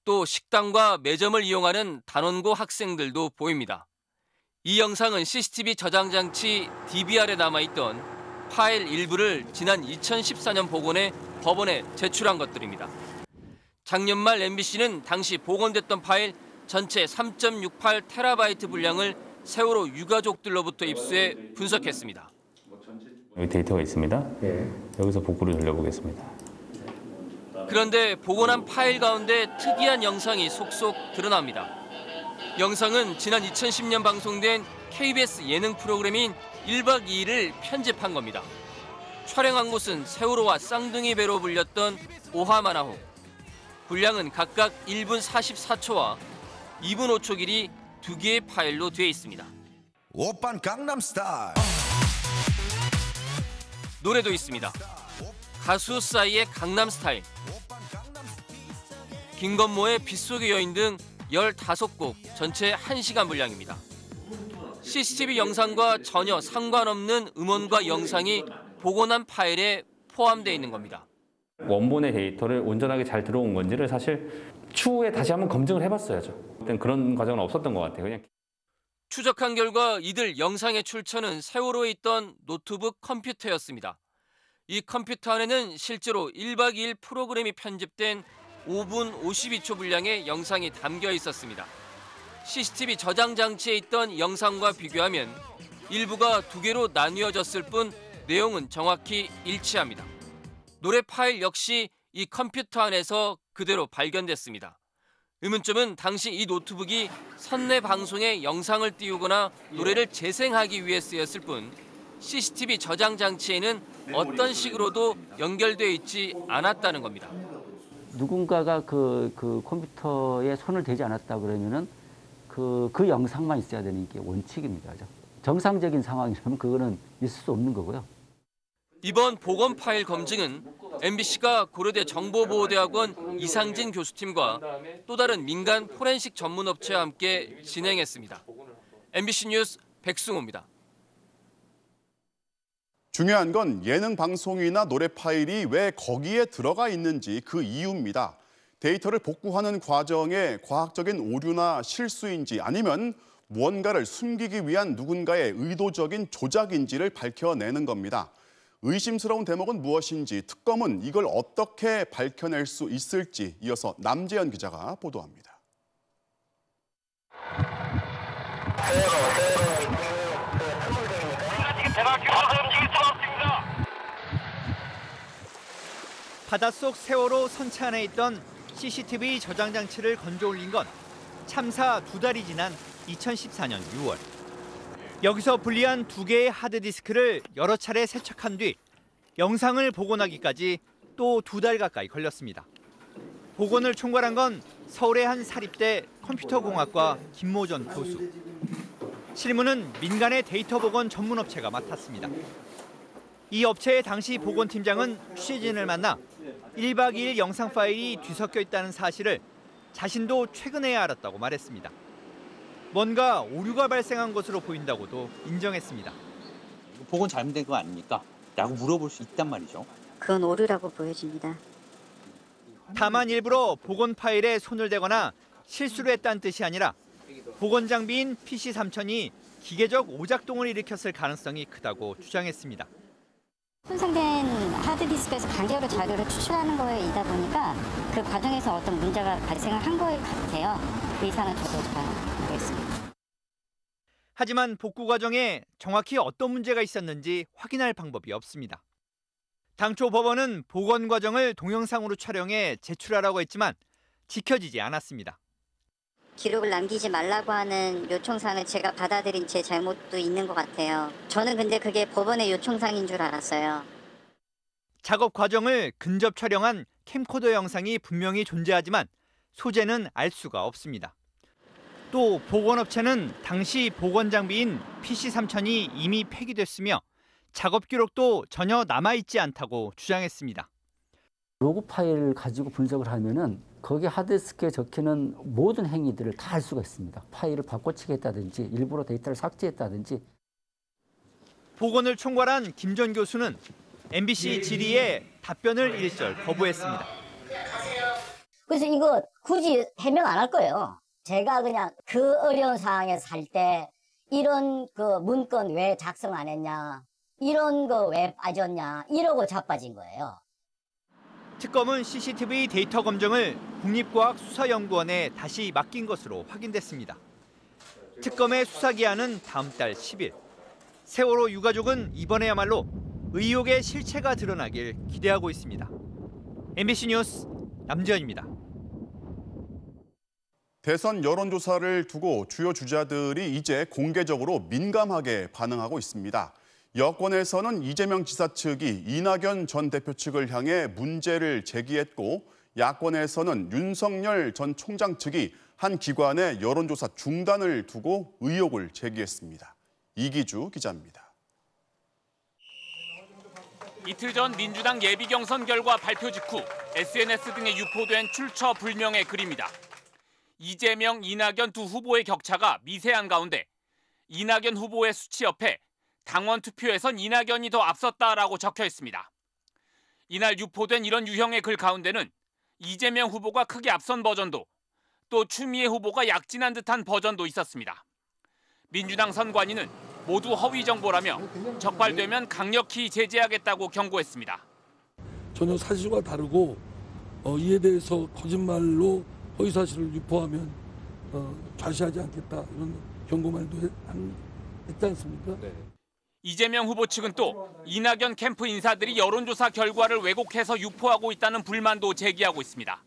또 식당과 매점을 이용하는 단원고 학생들도 보입니다. 이 영상은 CCTV 저장 장치 DVR에 남아있던 파일 일부를 지난 2014년 복원해 법원에 제출한 것들입니다. 작년 말 MBC는 당시 복원됐던 파일 전체 3.68TB 분량을 세월호 유가족들로부터 입수해 분석했습니다. 여기 데이터가 있습니다. 여기서 복구를 돌려보겠습니다. 그런데 복원한 파일 가운데 특이한 영상이 속속 드러납니다. 영상은 지난 2010년 방송된 KBS 예능 프로그램인 1박 2일을 편집한 겁니다. 촬영한 곳은 세월호와 쌍둥이 배로 불렸던 오하마나호. 분량은 각각 1분 44초와 2분 5초 길이 2개의 파일로 되어 있습니다. 오빤 강남스타일. 노래도 있습니다. 가수 싸이의 강남스타일, 김건모의 빗속의 여인 등 15곡, 전체 1시간 분량입니다. CCTV 영상과 전혀 상관없는 음원과 영상이 복원한 파일에 포함되어 있는 겁니다. 원본의 데이터를 온전하게 잘 들어온 건지를 사실 추후에 다시 한번 검증을 해봤어야죠. 그땐 그런 과정은 없었던 것 같아요. 그냥. 추적한 결과 이들 영상의 출처는 세월호에 있던 노트북 컴퓨터였습니다. 이 컴퓨터 안에는 실제로 1박 2일 프로그램이 편집된 5분 52초 분량의 영상이 담겨 있었습니다. CCTV 저장 장치에 있던 영상과 비교하면 일부가 2개로 나뉘어졌을 뿐 내용은 정확히 일치합니다. 노래 파일 역시 이 컴퓨터 안에서 그대로 발견됐습니다. 의문점은 당시 이 노트북이 선내 방송에 영상을 띄우거나 노래를 재생하기 위해 쓰였을 뿐 CCTV 저장 장치에는 어떤 식으로도 연결되어 있지 않았다는 겁니다. 누군가가 그 컴퓨터에 손을 대지 않았다 그러면은 그 영상만 있어야 되는 게 원칙입니다. 정상적인 상황이라면 그거는 있을 수 없는 거고요. 이번 복원 파일 검증은 MBC가 고려대 정보보호대학원 이상진 교수팀과 또 다른 민간 포렌식 전문업체와 함께 진행했습니다. MBC 뉴스 백승호입니다. 중요한 건 예능 방송이나 노래 파일이 왜 거기에 들어가 있는지 그 이유입니다. 데이터를 복구하는 과정에 과학적인 오류나 실수인지 아니면 무언가를 숨기기 위한 누군가의 의도적인 조작인지를 밝혀내는 겁니다. 의심스러운 대목은 무엇인지 특검은 이걸 어떻게 밝혀낼 수 있을지 이어서 남재현 기자가 보도합니다. 바닷속 세월호 선체 안에 있던 CCTV 저장 장치를 건져 올린 건 참사 2달이 지난 2014년 6월. 여기서 분리한 2개의 하드디스크를 여러 차례 세척한 뒤 영상을 복원하기까지 또 2달 가까이 걸렸습니다. 복원을 총괄한 건 서울의 한 사립대 컴퓨터공학과 김모전 교수. 실무는 민간의 데이터 복원 전문업체가 맡았습니다. 이 업체의 당시 복원팀장은 취재진을 만나 1박 2일 영상 파일이 뒤섞여 있다는 사실을 자신도 최근에야 알았다고 말했습니다. 뭔가 오류가 발생한 것으로 보인다고도 인정했습니다. 복원 잘못된 거 아닙니까? 라고 물어볼 수 있단 말이죠. 그건 오류라고 보여집니다. 다만 일부러 복원 파일에 손을 대거나 실수를 했다는 뜻이 아니라 복원 장비인 PC3000이 기계적 오작동을 일으켰을 가능성이 크다고 주장했습니다. 손상된 하드디스크에서 강제로 자료를 추출하는 거이다 보니까 그 과정에서 어떤 문제가 발생을 한 것 같아요. 그 이상은 저도 잘 모르겠습니다. 하지만 복구 과정에 정확히 어떤 문제가 있었는지 확인할 방법이 없습니다. 당초 법원은 복원 과정을 동영상으로 촬영해 제출하라고 했지만 지켜지지 않았습니다. 기록을 남기지 말라고 하는 요청사항을 제가 받아들인 제 잘못도 있는 것 같아요. 저는 근데 그게 법원의 요청사항인 줄 알았어요. 작업 과정을 근접 촬영한 캠코더 영상이 분명히 존재하지만 소재는 알 수가 없습니다. 또 복원업체는 당시 복원 장비인 PC3000이 이미 폐기됐으며 작업 기록도 전혀 남아있지 않다고 주장했습니다. 로그 파일을 가지고 분석을 하면은 거기 하드디스크에 적히는 모든 행위들을 다 알 수가 있습니다. 파일을 바꿔치기 했다든지 일부러 데이터를 삭제했다든지. 복원을 총괄한 김 전 교수는 MBC 질의에 답변을 일절 거부했습니다. 그래서 이거 굳이 해명 안 할 거예요. 제가 그냥 그 어려운 상황에서 살 때 이런 그 문건 왜 작성 안 했냐, 이런 거 왜 빠졌냐 이러고 자빠진 거예요. 특검은 CCTV 데이터 검증을 국립과학수사연구원에 다시 맡긴 것으로 확인됐습니다. 특검의 수사기한은 다음 달 10일. 세월호 유가족은 이번에야말로 의혹의 실체가 드러나길 기대하고 있습니다. MBC 뉴스 남재현입니다. 대선 여론조사를 두고 주요 주자들이 이제 공개적으로 민감하게 반응하고 있습니다. 여권에서는 이재명 지사 측이 이낙연 전 대표 측을 향해 문제를 제기했고 야권에서는 윤석열 전 총장 측이 한 기관의 여론조사 중단을 두고 의혹을 제기했습니다. 이기주 기자입니다. 이틀 전 민주당 예비경선 결과 발표 직후 SNS 등에 유포된 출처 불명의 글입니다. 이재명, 이낙연 두 후보의 격차가 미세한 가운데 이낙연 후보의 수치 옆에 당원 투표에선 이낙연이 더 앞섰다라고 적혀 있습니다. 이날 유포된 이런 유형의 글 가운데는 이재명 후보가 크게 앞선 버전도 또 추미애 후보가 약진한 듯한 버전도 있었습니다. 민주당 선관위는 모두 허위 정보라며 적발되면 강력히 제재하겠다고 경고했습니다. 전혀 사실과 다르고 이에 대해서 거짓말로 허위사실을 유포하면 좌시하지 않겠다 이런 경고말도 했지 않습니까? 네. 이재명 후보 측은 또 이낙연 캠프 인사들이 여론조사 결과를 왜곡해서 유포하고 있다는 불만도 제기하고 있습니다.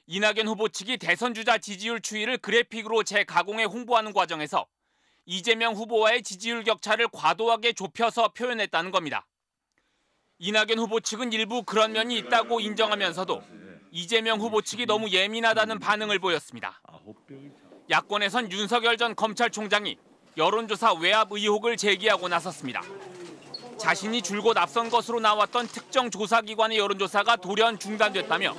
이낙연 후보 측이 대선 주자 지지율 추이를 그래픽으로 재가공해 홍보하는 과정에서 이재명 후보와의 지지율 격차를 과도하게 좁혀서 표현했다는 겁니다. 이낙연 후보 측은 일부 그런 면이 있다고 인정하면서도 이재명 후보 측이 너무 예민하다는 반응을 보였습니다. 야권에선 윤석열 전 검찰총장이 여론조사 외압 의혹을 제기하고 나섰습니다. 자신이 줄곧 앞선 것으로 나왔던 특정 조사기관의 여론조사가 돌연 중단됐다며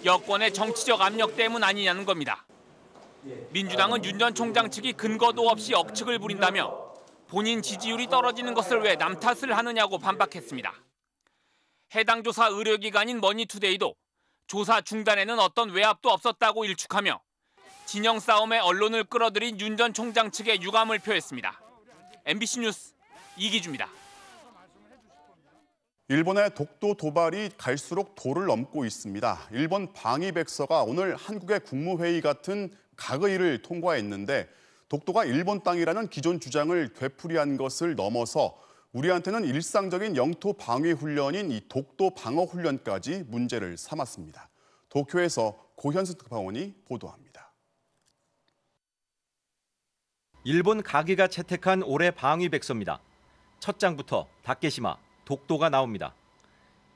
여권의 정치적 압력 때문 아니냐는 겁니다. 민주당은 윤 전 총장 측이 근거도 없이 억측을 부린다며 본인 지지율이 떨어지는 것을 왜 남 탓을 하느냐고 반박했습니다. 해당 조사 의료기관인 머니투데이도 조사 중단에는 어떤 외압도 없었다고 일축하며 진영 싸움에 언론을 끌어들인 윤 전 총장 측의 유감을 표했습니다. MBC 뉴스 이기주입니다. 일본의 독도 도발이 갈수록 도를 넘고 있습니다. 일본 방위백서가 오늘 한국의 국무회의 같은 각의를 통과했는데 독도가 일본 땅이라는 기존 주장을 되풀이한 것을 넘어서 우리한테는 일상적인 영토 방위 훈련인 이 독도 방어 훈련까지 문제를 삼았습니다. 도쿄에서 고현수 특파원이 보도합니다. 일본 가기가 채택한 올해 방위백서입니다. 첫 장부터 다케시마, 독도가 나옵니다.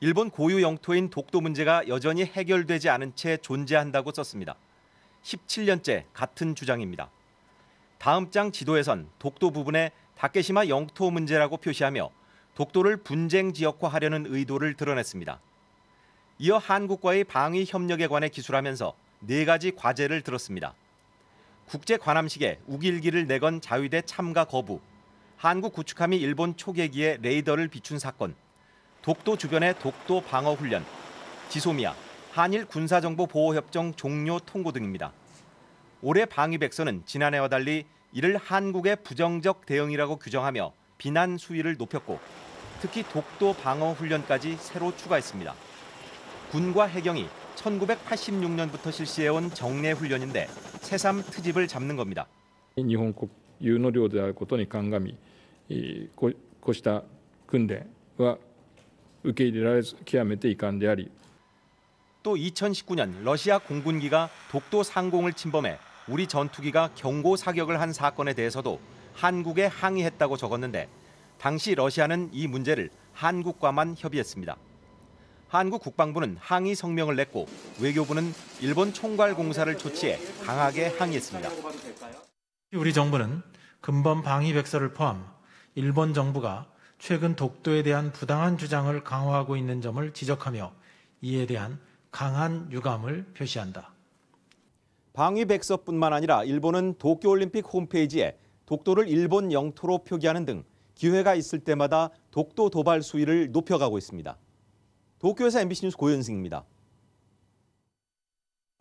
일본 고유 영토인 독도 문제가 여전히 해결되지 않은 채 존재한다고 썼습니다. 17년째 같은 주장입니다. 다음 장 지도에선 독도 부분에 다케시마 영토 문제라고 표시하며 독도를 분쟁 지역화하려는 의도를 드러냈습니다. 이어 한국과의 방위 협력에 관해 기술하면서 4가지 과제를 들었습니다. 국제 관함식에 우길기를 내건 자위대 참가 거부, 한국 구축함이 일본 초계기에 레이더를 비춘 사건, 독도 주변의 독도 방어 훈련, 지소미아, 한일 군사정보 보호협정 종료 통고 등입니다. 올해 방위백서는 지난해와 달리 이를 한국의 부정적 대응이라고 규정하며 비난 수위를 높였고 특히 독도 방어 훈련까지 새로 추가했습니다. 군과 해경이 1986년부터 실시해온 정례 훈련인데 새삼 트집을 잡는 겁니다. 日本国有の領であることに鑑み、こうした訓練は受け入れられず極めて遺憾であり 또 2019년 러시아 공군기가 독도 상공을 침범해 우리 전투기가 경고 사격을 한 사건에 대해서도 한국에 항의했다고 적었는데 당시 러시아는 이 문제를 한국과만 협의했습니다. 한국 국방부는 항의 성명을 냈고 외교부는 일본 총괄공사를 조치해 강하게 항의했습니다. 우리 정부는 근본 방위백서를 포함 일본 정부가 최근 독도에 대한 부당한 주장을 강화하고 있는 점을 지적하며 이에 대한 강한 유감을 표시한다. 방위백서뿐만 아니라 일본은 도쿄올림픽 홈페이지에 독도를 일본 영토로 표기하는 등 기회가 있을 때마다 독도 도발 수위를 높여가고 있습니다. 도쿄에서 MBC 뉴스 고현승입니다.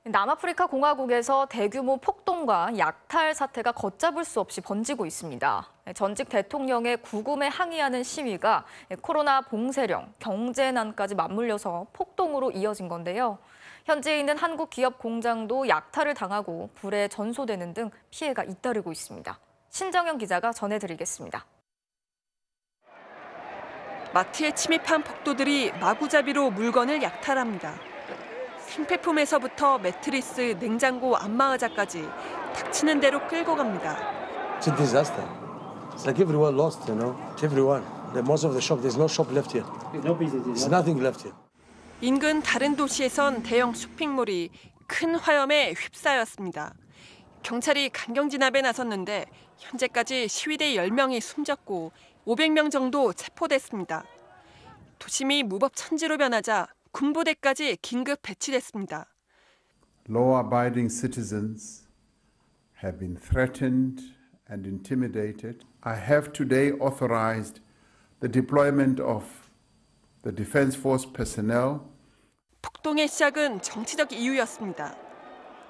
남아프리카 공화국에서 대규모 폭동과 약탈 사태가 걷잡을 수 없이 번지고 있습니다. 전직 대통령의 구금에 항의하는 시위가 코로나 봉쇄령, 경제난까지 맞물려서 폭동으로 이어진 건데요. 현지에 있는 한국 기업 공장도 약탈을 당하고 불에 전소되는 등 피해가 잇따르고 있습니다. 신정현 기자가 전해드리겠습니다. 마트에 침입한 폭도들이 마구잡이로 물건을 약탈합니다. 생필품에서부터 매트리스, 냉장고, 안마의자까지 닥치는 대로 끌고 갑니다. It's a disaster. It's like everyone lost, you know. Everyone. Most of the shop, there's no shop left here. There's nothing left here. 인근 다른 도시에선 대형 쇼핑몰이 큰 화염에 휩싸였습니다. 경찰이 강경 진압에 나섰는데 현재까지 시위대 10명이 숨졌고 500명 정도 체포됐습니다. 도심이 무법천지로 변하자 군부대까지 긴급 배치됐습니다. Law-abiding citizens have been threatened and intimidated. I have today authorized the deployment of The Defense Force personnel 폭동의 시작은 정치적 이유였습니다.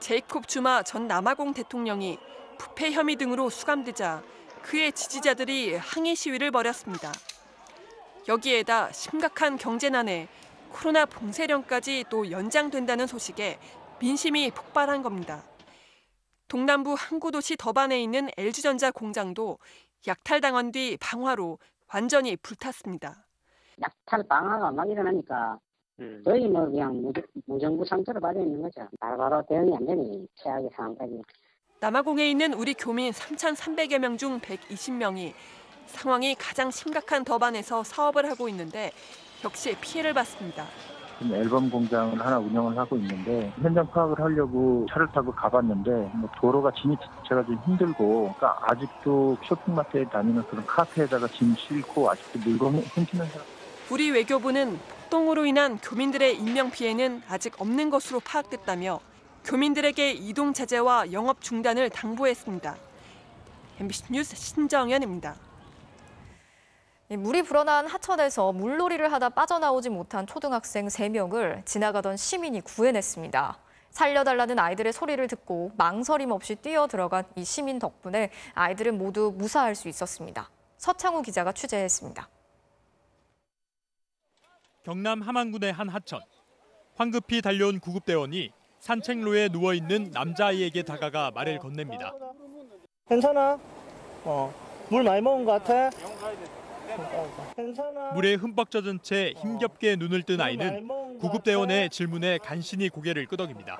제이콥 주마 전 남아공 대통령이 부패 혐의 등으로 수감되자 그의 지지자들이 항의 시위를 벌였습니다. 여기에다 심각한 경제난에 코로나 봉쇄령까지 또 연장된다는 소식에 민심이 폭발한 겁니다. 동남부 항구 도시 더반에 있는 LG전자 공장도 약탈당한 뒤 방화로 완전히 불탔습니다. 약탈 방화가 막 일어나니까 저희 뭐 그냥 무정부 상태로 빠져 있는 거죠. 바로 대응이 안 되니 최악의 상황까지. 남아공에 있는 우리 교민 3,300여 명 중 120명이 상황이 가장 심각한 더반에서 사업을 하고 있는데 역시 피해를 봤습니다. 앨범 공장을 하나 운영을 하고 있는데 현장 파악을 하려고 차를 타고 가봤는데 도로가 진입 자체가 좀 힘들고 그러니까 아직도 쇼핑마트에 다니는 그런 카페에다가 짐 싣고 아직도 물건 훔치는 사람. 우리 외교부는 폭동으로 인한 교민들의 인명 피해는 아직 없는 것으로 파악됐다며 교민들에게 이동 제재와 영업 중단을 당부했습니다. MBC 뉴스 신정연입니다. 물이 불어난 하천에서 물놀이를 하다 빠져나오지 못한 초등학생 3명을 지나가던 시민이 구해냈습니다. 살려달라는 아이들의 소리를 듣고 망설임 없이 뛰어들어간 이 시민 덕분에 아이들은 모두 무사할 수 있었습니다. 서창우 기자가 취재했습니다. 경남 함안군의 한 하천. 황급히 달려온 구급대원이 산책로에 누워있는 남자아이에게 다가가 말을 건넵니다. 괜찮아? 물 많이 먹은 것 같아? 물에 흠뻑 젖은 채 힘겹게 눈을 뜬 아이는 구급대원의 질문에 간신히 고개를 끄덕입니다.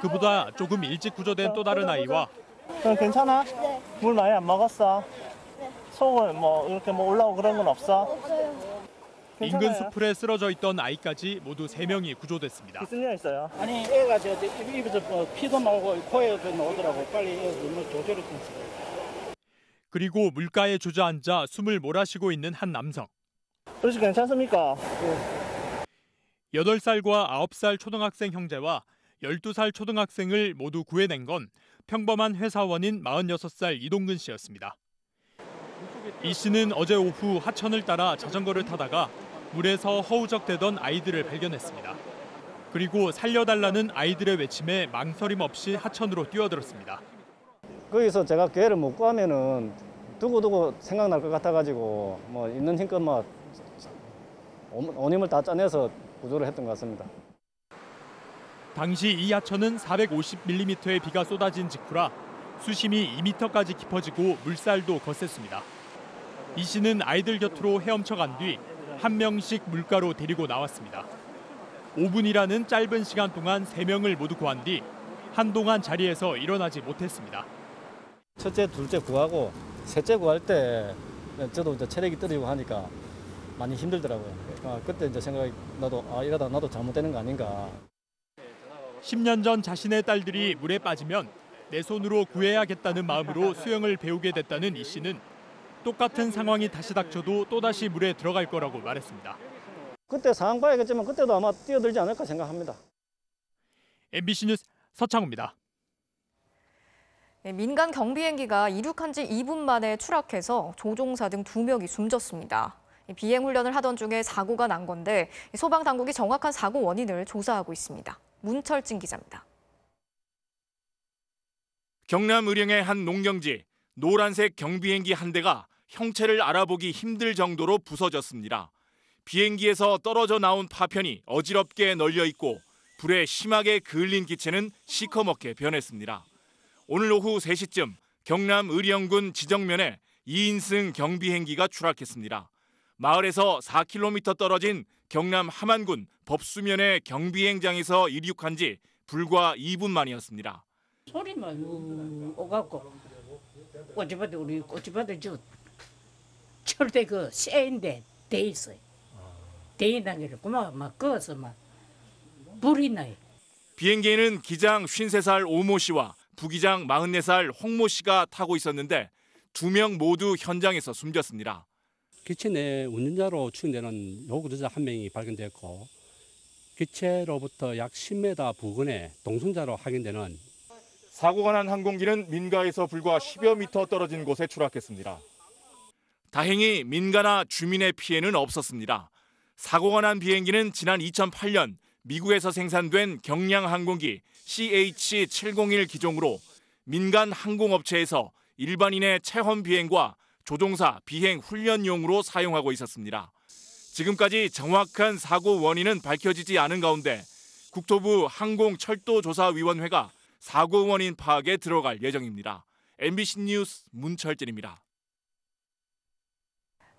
그보다 조금 일찍 구조된 또 다른 아이와 괜찮아? 물 많이 안 먹었어? 속은 이렇게 올라오고 그런 건 없어? 인근 수풀에 쓰러져 있던 아이까지 모두 3명이 구조됐습니다. 무슨 일 있어요? 아니 애가 입에서 피도 나오고 코에도 나오더라고. 빨리 조절을 좀 해요. 그리고 물가에 주저앉아 숨을 몰아쉬고 있는 한 남성. 그렇지 괜찮습니까? 8살과 9살 초등학생 형제와 12살 초등학생을 모두 구해낸 건 평범한 회사원인 46살 이동근 씨였습니다. 이 씨는 어제 오후 하천을 따라 자전거를 타다가 물에서 허우적대던 아이들을 발견했습니다. 그리고 살려달라는 아이들의 외침에 망설임 없이 하천으로 뛰어들었습니다. 거기서 제가 기회를 못 구하면은 두고두고 생각날 것 같아가지고 있는 힘껏 온 힘을 다 짜내서 구조를 했던 것 같습니다. 당시 이 하천은 450mm의 비가 쏟아진 직후라 수심이 2m까지 깊어지고 물살도 거셌습니다. 이 씨는 아이들 곁으로 헤엄쳐 간 뒤 한 명씩 물가로 데리고 나왔습니다. 5분이라는 짧은 시간 동안 3명을 모두 구한 뒤 한동안 자리에서 일어나지 못했습니다. 첫째, 둘째 구하고 셋째 구할 때 저도 이제 체력이 떨어지고 하니까 많이 힘들더라고요. 그때 이제 생각이 이러다 나도 잘못되는 거 아닌가. 10년 전 자신의 딸들이 물에 빠지면 내 손으로 구해야겠다는 마음으로 수영을 배우게 됐다는 이 씨는 똑같은 상황이 다시 닥쳐도 또다시 물에 들어갈 거라고 말했습니다. 그때 상황 봐야겠지만 그때도 아마 뛰어들지 않을까 생각합니다. MBC 뉴스 서창우입니다. 민간 경비행기가 이륙한 지 2분 만에 추락해서 조종사 등 2명이 숨졌습니다. 비행 훈련을 하던 중에 사고가 난 건데 소방당국이 정확한 사고 원인을 조사하고 있습니다. 문철진 기자입니다. 경남 의령의 한 농경지, 노란색 경비행기 한 대가 형체를 알아보기 힘들 정도로 부서졌습니다. 비행기에서 떨어져 나온 파편이 어지럽게 널려 있고 불에 심하게 그을린 기체는 시커멓게 변했습니다. 오늘 오후 3시쯤 경남 의령군 지정면에 2인승 경비행기가 추락했습니다. 마을에서 4km 떨어진 경남 함안군 법수면의 경비행장에서 이륙한 지 불과 2분 만이었습니다. 소리만 오갖고 꼬집어도 우리 꼬집어도 철대 쇠인데 돼 있어요. 돼 있는 게 그만 막 꺼서 막 불이 나요. 비행기에는 기장 53살 오모 씨와 부기장 44살 홍모 씨가 타고 있었는데 2명 모두 현장에서 숨졌습니다. 기체 내 운전자로 추정되는 요구자 1명이 발견됐고 기체로부터 약 10m 부근에 동승자로 확인되는 사고가 난 항공기는 민가에서 불과 10여 미터 떨어진 곳에 추락했습니다. 다행히 민가나 주민의 피해는 없었습니다. 사고가 난 비행기는 지난 2008년 미국에서 생산된 경량 항공기 CH-701 기종으로 민간 항공업체에서 일반인의 체험 비행과 조종사 비행 훈련용으로 사용하고 있었습니다. 지금까지 정확한 사고 원인은 밝혀지지 않은 가운데 국토부 항공철도조사위원회가 사고 원인 파악에 들어갈 예정입니다. MBC 뉴스 문철진입니다.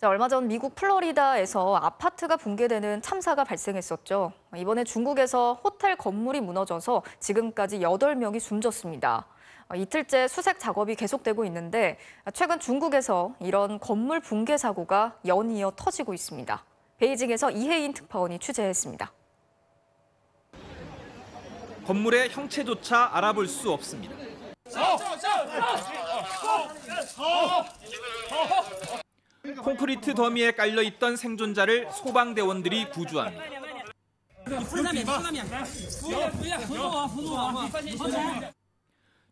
얼마 전 미국 플로리다에서 아파트가 붕괴되는 참사가 발생했었죠. 이번에 중국에서 호텔 건물이 무너져서 지금까지 8명이 숨졌습니다. 이틀째 수색 작업이 계속되고 있는데 최근 중국에서 이런 건물 붕괴 사고가 연이어 터지고 있습니다. 베이징에서 이혜인 특파원이 취재했습니다. 건물의 형체조차 알아볼 수 없습니다. 콘크리트 더미에 깔려있던 생존자를 소방대원들이 구조합니다.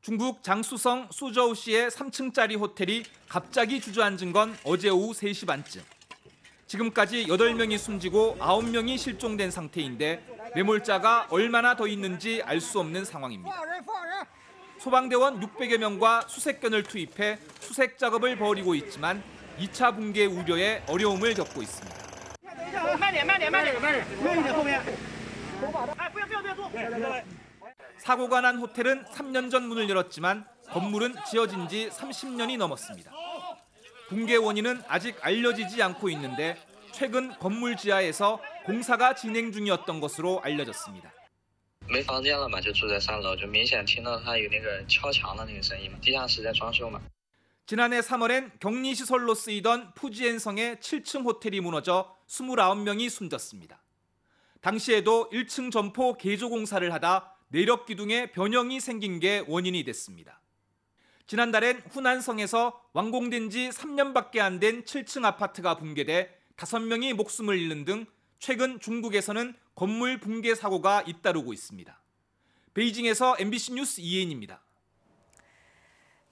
중국 장쑤성 수저우시의 3층짜리 호텔이 갑자기 주저앉은 건 어제 오후 3시 반쯤. 지금까지 8명이 숨지고 9명이 실종된 상태인데 매몰자가 얼마나 더 있는지 알 수 없는 상황입니다. 소방대원 600여 명과 수색견을 투입해 수색 작업을 벌이고 있지만 2차 붕괴 우려에 어려움을 겪고 있습니다. 사고가 난 호텔은 3년 전 문을 열었지만 건물은 지어진 지 30년이 넘었습니다. 붕괴 원인은 아직 알려지지 않고 있는데 최근 건물 지하에서 공사가 진행 중이었던 것으로 알려졌습니다. 没房间了嘛，就住在3楼，就明显听到它有那个敲墙的那个声音嘛，地下室在装修嘛。 지난해 3월엔 격리시설로 쓰이던 푸지엔성의 7층 호텔이 무너져 29명이 숨졌습니다. 당시에도 1층 점포 개조 공사를 하다 내력 기둥에 변형이 생긴 게 원인이 됐습니다. 지난달엔 후난성에서 완공된 지 3년밖에 안 된 7층 아파트가 붕괴돼 5명이 목숨을 잃는 등 최근 중국에서는 건물 붕괴 사고가 잇따르고 있습니다. 베이징에서 MBC 뉴스 이혜인입니다.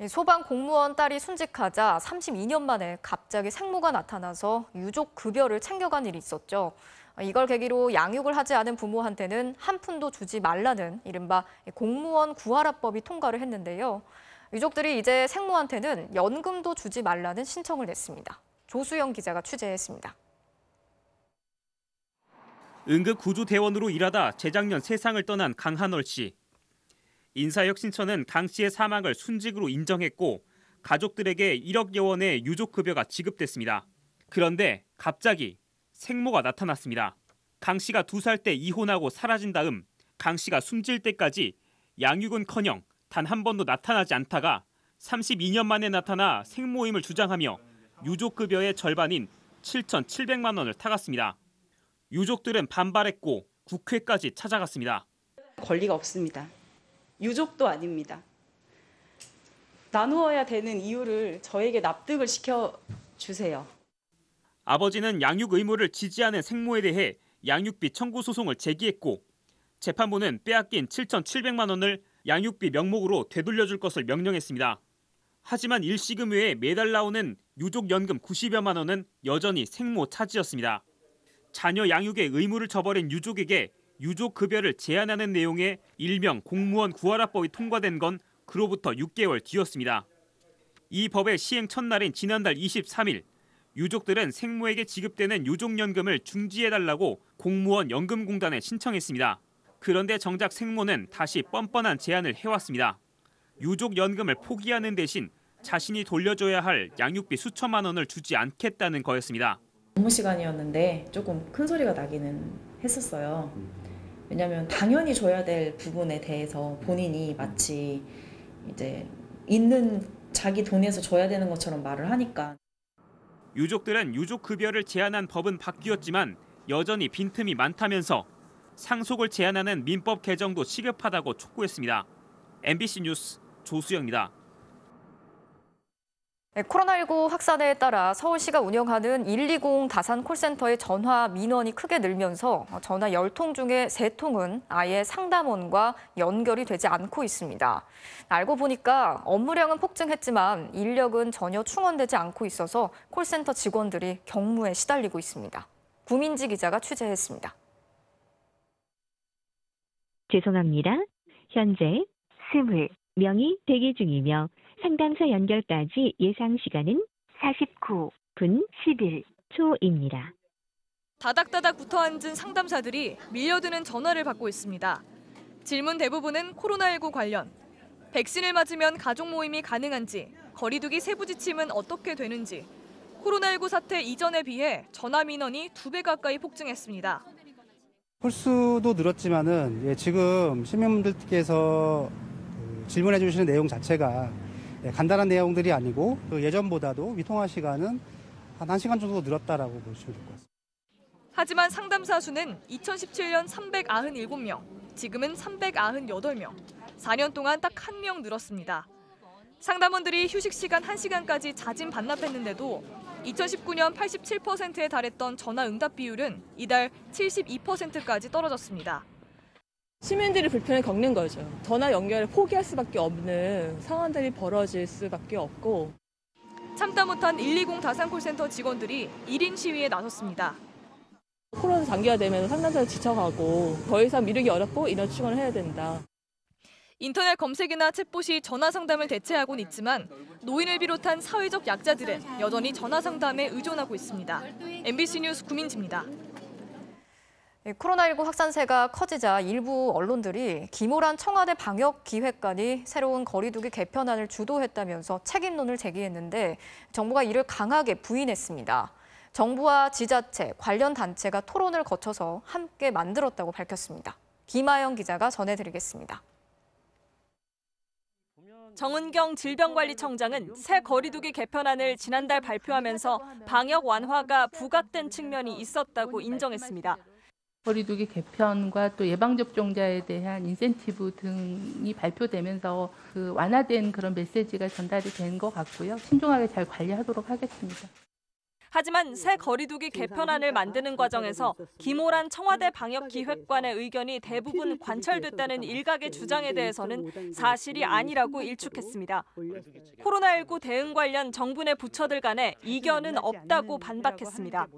소방 공무원 딸이 순직하자 32년 만에 갑자기 생모가 나타나서 유족 급여를 챙겨간 일이 있었죠. 이걸 계기로 양육을 하지 않은 부모한테는 한 푼도 주지 말라는 이른바 공무원 구하라법이 통과를 했는데요. 유족들이 이제 생모한테는 연금도 주지 말라는 신청을 냈습니다. 조수영 기자가 취재했습니다. 응급구조대원으로 일하다 재작년 세상을 떠난 강한월 씨. 인사혁신처는 강 씨의 사망을 순직으로 인정했고 가족들에게 1억여 원의 유족급여가 지급됐습니다. 그런데 갑자기 생모가 나타났습니다. 강 씨가 2살 때 이혼하고 사라진 다음 강 씨가 숨질 때까지 양육은커녕 단 한 번도 나타나지 않다가 32년 만에 나타나 생모임을 주장하며 유족급여의 절반인 7,700만 원을 타갔습니다. 유족들은 반발했고 국회까지 찾아갔습니다. 권리가 없습니다. 유족도 아닙니다. 나누어야 되는 이유를 저에게 납득을 시켜주세요. 아버지는 양육 의무를 지지하는 생모에 대해 양육비 청구 소송을 제기했고 재판부는 빼앗긴 7,700만 원을 양육비 명목으로 되돌려줄 것을 명령했습니다. 하지만 일시금 외에 매달 나오는 유족연금 90여만 원은 여전히 생모 차지였습니다. 자녀 양육의 의무를 저버린 유족에게 유족급여를 제한하는 내용의 일명 공무원 구하라법이 통과된 건 그로부터 6개월 뒤였습니다. 이 법의 시행 첫날인 지난달 23일 유족들은 생모에게 지급되는 유족연금을 중지해달라고 공무원 연금공단에 신청했습니다. 그런데 정작 생모는 다시 뻔뻔한 제안을 해왔습니다. 유족연금을 포기하는 대신 자신이 돌려줘야 할 양육비 수천만 원을 주지 않겠다는 거였습니다. 업무 시간이었는데 조금 큰 소리가 나기는 했었어요. 왜냐하면 당연히 줘야 될 부분에 대해서 본인이 마치 이제 있는 자기 돈에서 줘야 되는 것처럼 말을 하니까. 유족들은 유족급여를 제한한 법은 바뀌었지만 여전히 빈틈이 많다면서 상속을 제한하는 민법 개정도 시급하다고 촉구했습니다. MBC 뉴스 조수영입니다. 코로나19 확산에 따라 서울시가 운영하는 120 다산 콜센터의 전화 민원이 크게 늘면서 전화 10통 중에 3통은 아예 상담원과 연결이 되지 않고 있습니다. 알고 보니까 업무량은 폭증했지만 인력은 전혀 충원되지 않고 있어서 콜센터 직원들이 경무에 시달리고 있습니다. 구민지 기자가 취재했습니다. 죄송합니다. 현재 20명이 대기 중이며 상담사 연결까지 예상 시간은 49분 11초입니다. 다닥다닥 붙어앉은 상담사들이 밀려드는 전화를 받고 있습니다. 질문 대부분은 코로나19 관련. 백신을 맞으면 가족 모임이 가능한지, 거리두기 세부 지침은 어떻게 되는지, 코로나19 사태 이전에 비해 전화 민원이 2배 가까이 폭증했습니다. 홀수도 늘었지만은 지금 시민분들께서 질문해 주시는 내용 자체가 간단한 내용들이 아니고 예전보다도 위통화 시간은 한 1시간 정도 늘었다라고 보시면 될 것 같습니다. 하지만 상담사 수는 2017년 397명, 지금은 398명, 4년 동안 딱 1명 늘었습니다. 상담원들이 휴식 시간 1시간까지 자진 반납했는데도 2019년 87%에 달했던 전화 응답 비율은 이달 72%까지 떨어졌습니다. 시민들이 불편을 겪는 거죠. 전화 연결을 포기할 수밖에 없는 상황들이 벌어질 수밖에 없고. 참다 못한 120 다산콜센터 직원들이 1인 시위에 나섰습니다. 코로나 장기화되면서 상담사를 지쳐가고 더 이상 미루기 어렵고 인원 충원을 해야 된다. 인터넷 검색이나 챗봇이 전화 상담을 대체하고는 있지만 노인을 비롯한 사회적 약자들은 여전히 전화 상담에 의존하고 있습니다. MBC 뉴스 구민지입니다. 코로나19 확산세가 커지자 일부 언론들이 김호란 청와대 방역기획관이 새로운 거리두기 개편안을 주도했다면서 책임론을 제기했는데 정부가 이를 강하게 부인했습니다. 정부와 지자체, 관련 단체가 토론을 거쳐서 함께 만들었다고 밝혔습니다. 김아영 기자가 전해드리겠습니다. 정은경 질병관리청장은 새 거리두기 개편안을 지난달 발표하면서 방역 완화가 부각된 측면이 있었다고 인정했습니다. 거리두기 개편과 또 예방접종자에 대한 인센티브 등이 발표되면서 그 완화된 그런 메시지가 전달이 된 것 같고요. 신중하게 잘 관리하도록 하겠습니다. 하지만 새 거리두기 개편안을 만드는 과정에서 김호란 청와대 방역기획관의 의견이 대부분 관철됐다는 일각의 주장에 대해서는 사실이 아니라고 일축했습니다. 코로나19 대응 관련 정부 내 부처들 간에 이견은 없다고 반박했습니다.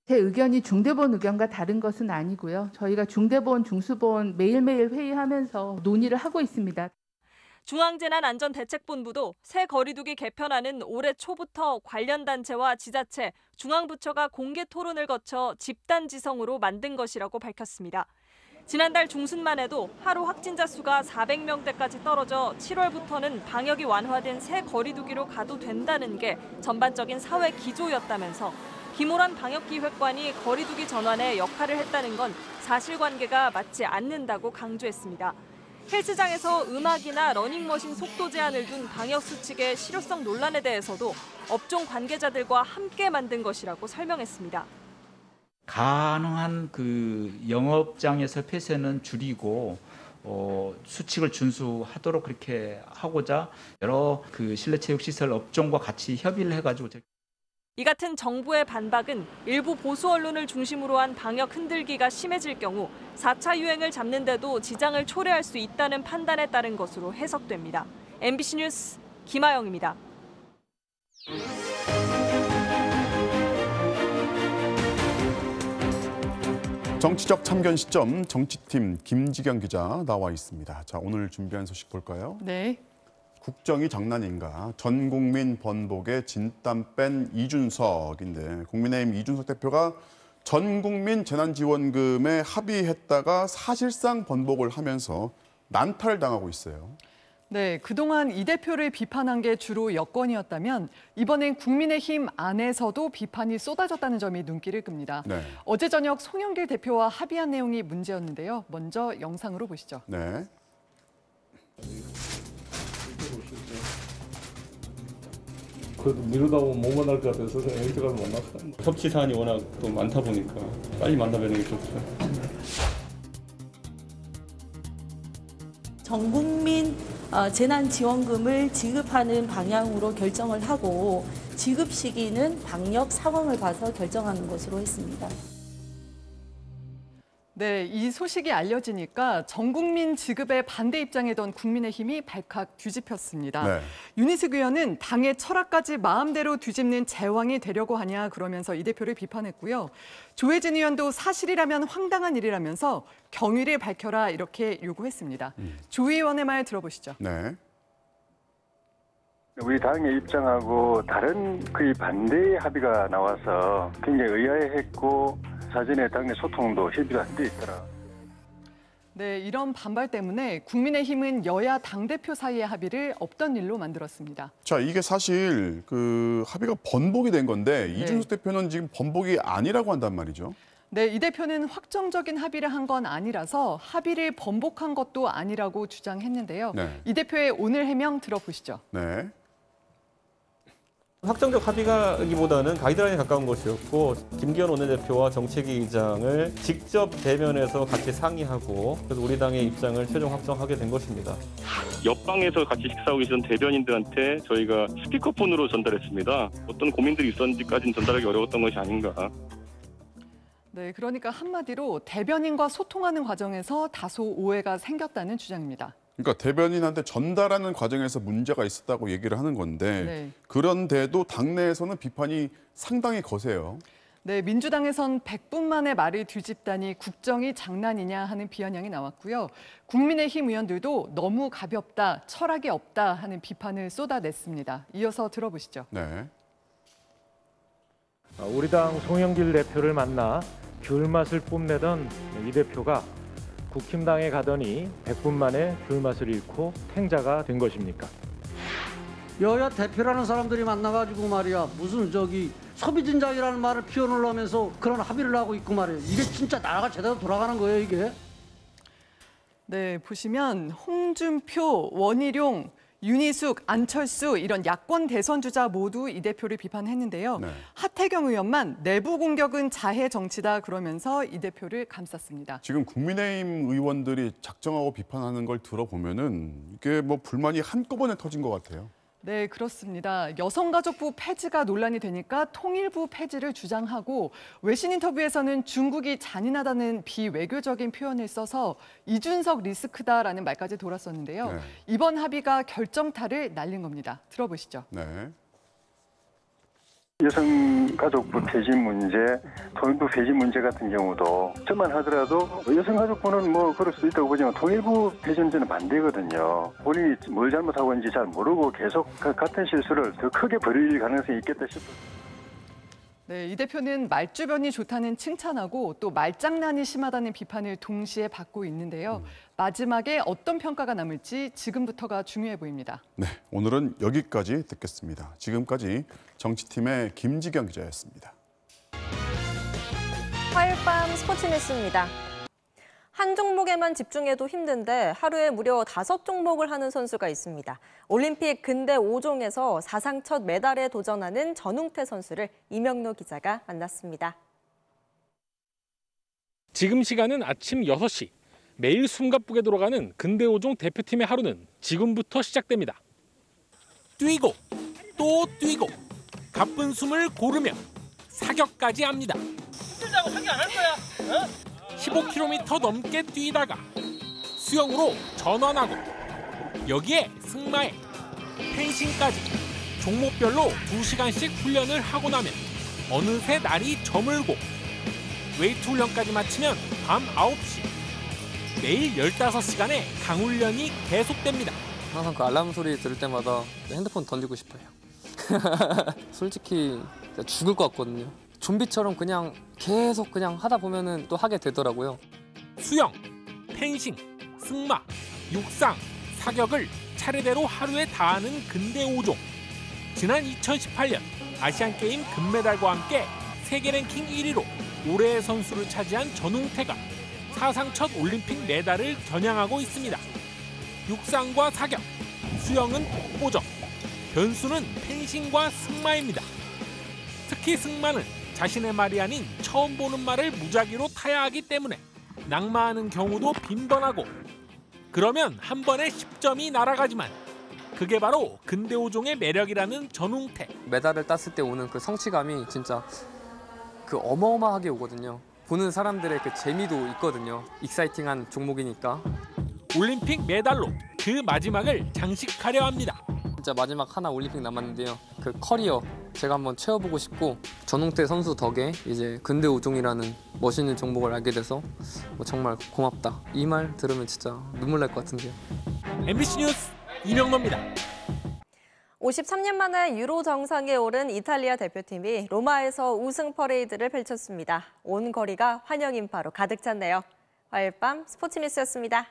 제 의견이 중대본 의견과 다른 것은 아니고요. 저희가 중대본, 중수본 매일매일 회의하면서 논의를 하고 있습니다. 중앙재난안전대책본부도 새 거리두기 개편안은 올해 초부터 관련 단체와 지자체, 중앙부처가 공개 토론을 거쳐 집단지성으로 만든 것이라고 밝혔습니다. 지난달 중순만 해도 하루 확진자 수가 400명대까지 떨어져 7월부터는 방역이 완화된 새 거리두기로 가도 된다는 게 전반적인 사회 기조였다면서 김호란 방역기획관이 거리두기 전환에 역할을 했다는 건 사실관계가 맞지 않는다고 강조했습니다. 헬스장에서 음악이나 러닝머신 속도 제한을 둔 방역수칙의 실효성 논란에 대해서도 업종 관계자들과 함께 만든 것이라고 설명했습니다. 가능한 그 영업장에서 폐쇄는 줄이고 수칙을 준수하도록 그렇게 하고자 여러 그 실내체육시설 업종과 같이 협의를 해가지고. 이 같은 정부의 반박은 일부 보수 언론을 중심으로 한 방역 흔들기가 심해질 경우 4차 유행을 잡는데도 지장을 초래할 수 있다는 판단에 따른 것으로 해석됩니다. MBC 뉴스 김아영입니다. 정치적 참견 시점 정치팀 김지경 기자 나와 있습니다. 자, 오늘 준비한 소식 볼까요? 네. 국정이 장난인가? 전 국민 번복에 진땀 뺀 이준석인데 국민의힘 이준석 대표가 전 국민 재난지원금에 합의했다가 사실상 번복을 하면서 난탈당하고 있어요. 네, 그동안 이 대표를 비판한 게 주로 여권이었다면 이번엔 국민의힘 안에서도 비판이 쏟아졌다는 점이 눈길을 끕니다. 네. 어제 저녁 송영길 대표와 합의한 내용이 문제였는데요. 먼저 영상으로 보시죠. 네. 그래도 미루다 보면 못 만날 것 같아서 그냥 일찍 가서 만났어요. 협치 사안이 워낙 또 많다 보니까 빨리 만나뵈는 게 좋죠. 전 국민 재난지원금을 지급하는 방향으로 결정을 하고 지급 시기는 방역 상황을 봐서 결정하는 것으로 했습니다. 네, 이 소식이 알려지니까 전 국민 지급에 반대 입장이던 국민의힘이 발칵 뒤집혔습니다. 네. 윤희숙 의원은 당의 철학까지 마음대로 뒤집는 제왕이 되려고 하냐 그러면서 이 대표를 비판했고요. 조혜진 의원도 사실이라면 황당한 일이라면서 경위를 밝혀라 이렇게 요구했습니다. 조 의원의 말 들어보시죠. 네. 우리 당의 입장하고 다른 거의 반대의 합의가 나와서 굉장히 의아해했고 사전에 당내 소통도 협의도 안 돼 있더라. 네, 이런 반발 때문에 국민의힘은 여야 당대표 사이의 합의를 없던 일로 만들었습니다. 자, 이게 사실 그 합의가 번복이 된 건데 이준석 대표는 지금 번복이 아니라고 한단 말이죠. 네, 이 대표는 확정적인 합의를 한 건 아니라서 합의를 번복한 것도 아니라고 주장했는데요. 네. 이 대표의 오늘 해명 들어보시죠. 네. 확정적 합의가기보다는 가이드라인에 가까운 것이었고 김기현 원내대표와 정책위 의장을 직접 대면해서 같이 상의하고 그래서 우리 당의 입장을 최종 확정하게 된 것입니다. 옆방에서 같이 식사하고 계시던 대변인들한테 저희가 스피커폰으로 전달했습니다. 어떤 고민들이 있었는지까지는 전달하기 어려웠던 것이 아닌가. 네, 그러니까 한마디로 대변인과 소통하는 과정에서 다소 오해가 생겼다는 주장입니다. 그러니까 대변인한테 전달하는 과정에서 문제가 있었다고 얘기를 하는 건데 네. 그런데도 당내에서는 비판이 상당히 거세요. 네, 민주당에선 100분 만에 말을 뒤집다니 국정이 장난이냐 하는 비아냥이 나왔고요. 국민의힘 의원들도 너무 가볍다, 철학이 없다 하는 비판을 쏟아냈습니다. 이어서 들어보시죠. 네. 우리 당 송영길 대표를 만나 귤맛을 뽐내던 이 대표가 국힘당에 가더니 100분 만에 귤맛을 잃고 탱자가 된 것입니까? 여야 대표라는 사람들이 만나가지고 말이야 무슨 소비진작이라는 말을 피워놓으면서 그런 합의를 하고 있고 말이야. 이게 진짜 나라가 제대로 돌아가는 거예요 이게? 네, 보시면 홍준표, 원희룡, 윤희숙, 안철수 이런 야권 대선 주자 모두 이 대표를 비판했는데요. 네. 하태경 의원만 내부 공격은 자해 정치다 그러면서 이 대표를 감쌌습니다. 지금 국민의힘 의원들이 작정하고 비판하는 걸 들어보면은 이게 뭐 불만이 한꺼번에 터진 것 같아요. 네, 그렇습니다. 여성가족부 폐지가 논란이 되니까 통일부 폐지를 주장하고 외신 인터뷰에서는 중국이 잔인하다는 비외교적인 표현을 써서 이준석 리스크다라는 말까지 돌았었는데요. 네. 이번 합의가 결정타를 날린 겁니다. 들어보시죠. 네. 여성가족부 폐지 문제, 통일부 폐지 문제 같은 경우도 저만 하더라도 여성가족부는 뭐 그럴 수도 있다고 보지만 통일부 폐지 문제는 반대거든요. 본인이 뭘 잘못하고 있는지 잘 모르고 계속 같은 실수를 더 크게 벌일 가능성이 있겠다 싶어요. 네, 이 대표는 말주변이 좋다는 칭찬하고 또 말장난이 심하다는 비판을 동시에 받고 있는데요. 마지막에 어떤 평가가 남을지 지금부터가 중요해 보입니다. 네, 오늘은 여기까지 듣겠습니다. 지금까지 정치팀의 김지경 기자였습니다. 화요일 밤 스포츠 뉴스입니다. 한 종목에만 집중해도 힘든데 하루에 무려 5종목을 하는 선수가 있습니다. 올림픽 근대 5종에서 사상 첫 메달에 도전하는 전웅태 선수를 이명노 기자가 만났습니다. 지금 시간은 아침 6시. 매일 숨가쁘게 돌아가는 근대 5종 대표팀의 하루는 지금부터 시작됩니다. 뛰고 또 뛰고 가쁜 숨을 고르며 사격까지 합니다. 힘들다고 사격 안 할 거야. 15km 넘게 뛰다가 수영으로 전환하고 여기에 승마에 펜싱까지 종목별로 2시간씩 훈련을 하고 나면 어느새 날이 저물고 웨이트 훈련까지 마치면 밤 9시. 매일 15시간의 강훈련이 계속됩니다. 항상 그 알람 소리 들을 때마다 핸드폰 던지고 싶어요. 솔직히 죽을 것 같거든요. 좀비처럼 그냥 계속 그냥 하다 보면은 또 하게 되더라고요. 수영, 펜싱, 승마, 육상, 사격을 차례대로 하루에 다 하는 근대 5종. 지난 2018년 아시안게임 금메달과 함께 세계 랭킹 1위로 올해의 선수를 차지한 전웅태가 사상 첫 올림픽 메달을 겨냥하고 있습니다. 육상과 사격, 수영은 독보적, 변수는 펜싱과 승마입니다. 특히 승마는 자신의 말이 아닌 처음 보는 말을 무작위로 타야 하기 때문에 낙마하는 경우도 빈번하고 그러면 한 번에 10점이 날아가지만 그게 바로 근대 5종의 매력이라는 전웅태. 메달을 땄을 때 오는 그 성취감이 진짜 그 어마어마하게 오거든요. 보는 사람들의 그 재미도 있거든요. 익사이팅한 종목이니까. 올림픽 메달로 그 마지막을 장식하려 합니다. 진짜 마지막 하나 올림픽 남았는데요. 그 커리어 제가 한번 채워보고 싶고 전홍태 선수 덕에 이제 근대 오종이라는 멋있는 종목을 알게 돼서 정말 고맙다. 이 말 들으면 진짜 눈물 날 것 같은데요. MBC 뉴스 이명노입니다. 53년 만에 유로 정상에 오른 이탈리아 대표팀이 로마에서 우승 퍼레이드를 펼쳤습니다. 온 거리가 환영 인파로 가득 찼네요. 화요일 밤 스포츠 뉴스였습니다.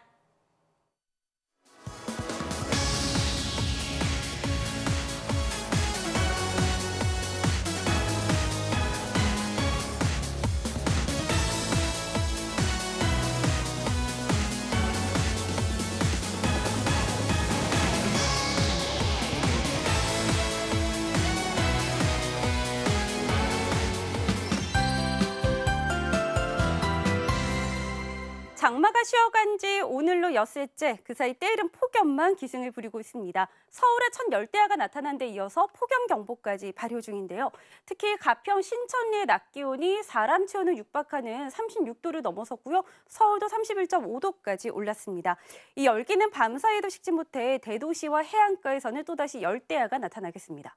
장마가 쉬어간 지 오늘로 엿새째, 그 사이 때이른 폭염만 기승을 부리고 있습니다. 서울에 첫 열대야가 나타난 데 이어서 폭염경보까지 발효 중인데요. 특히 가평 신천리의 낮 기온이 사람 체온을 육박하는 36도를 넘어섰고요. 서울도 31.5도까지 올랐습니다. 이 열기는 밤사이도 식지 못해 대도시와 해안가에서는 또다시 열대야가 나타나겠습니다.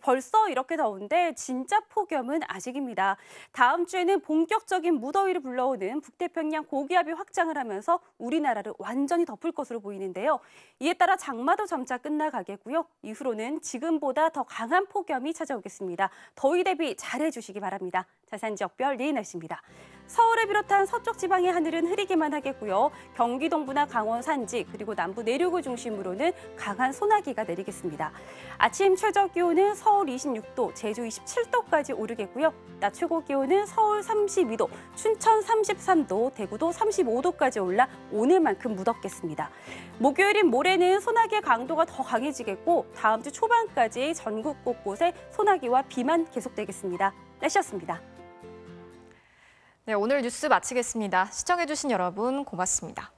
벌써 이렇게 더운데 진짜 폭염은 아직입니다. 다음 주에는 본격적인 무더위를 불러오는 북태평양 고기압이 확장을 하면서 우리나라를 완전히 덮을 것으로 보이는데요. 이에 따라 장마도 점차 끝나가겠고요. 이후로는 지금보다 더 강한 폭염이 찾아오겠습니다. 더위 대비 잘해주시기 바랍니다. 자세한 지역별 내일 날씨입니다. 서울을 비롯한 서쪽 지방의 하늘은 흐리기만 하겠고요. 경기 동부나 강원 산지 그리고 남부 내륙을 중심으로는 강한 소나기가 내리겠습니다. 아침 최저 기온은 서울 26도, 제주 27도까지 오르겠고요. 낮 최고 기온은 서울 32도, 춘천 33도, 대구도 35도까지 올라 오늘만큼 무덥겠습니다. 목요일인 모레는 소나기의 강도가 더 강해지겠고 다음 주 초반까지 전국 곳곳에 소나기와 비만 계속되겠습니다. 날씨였습니다. 네, 오늘 뉴스 마치겠습니다. 시청해주신 여러분 고맙습니다.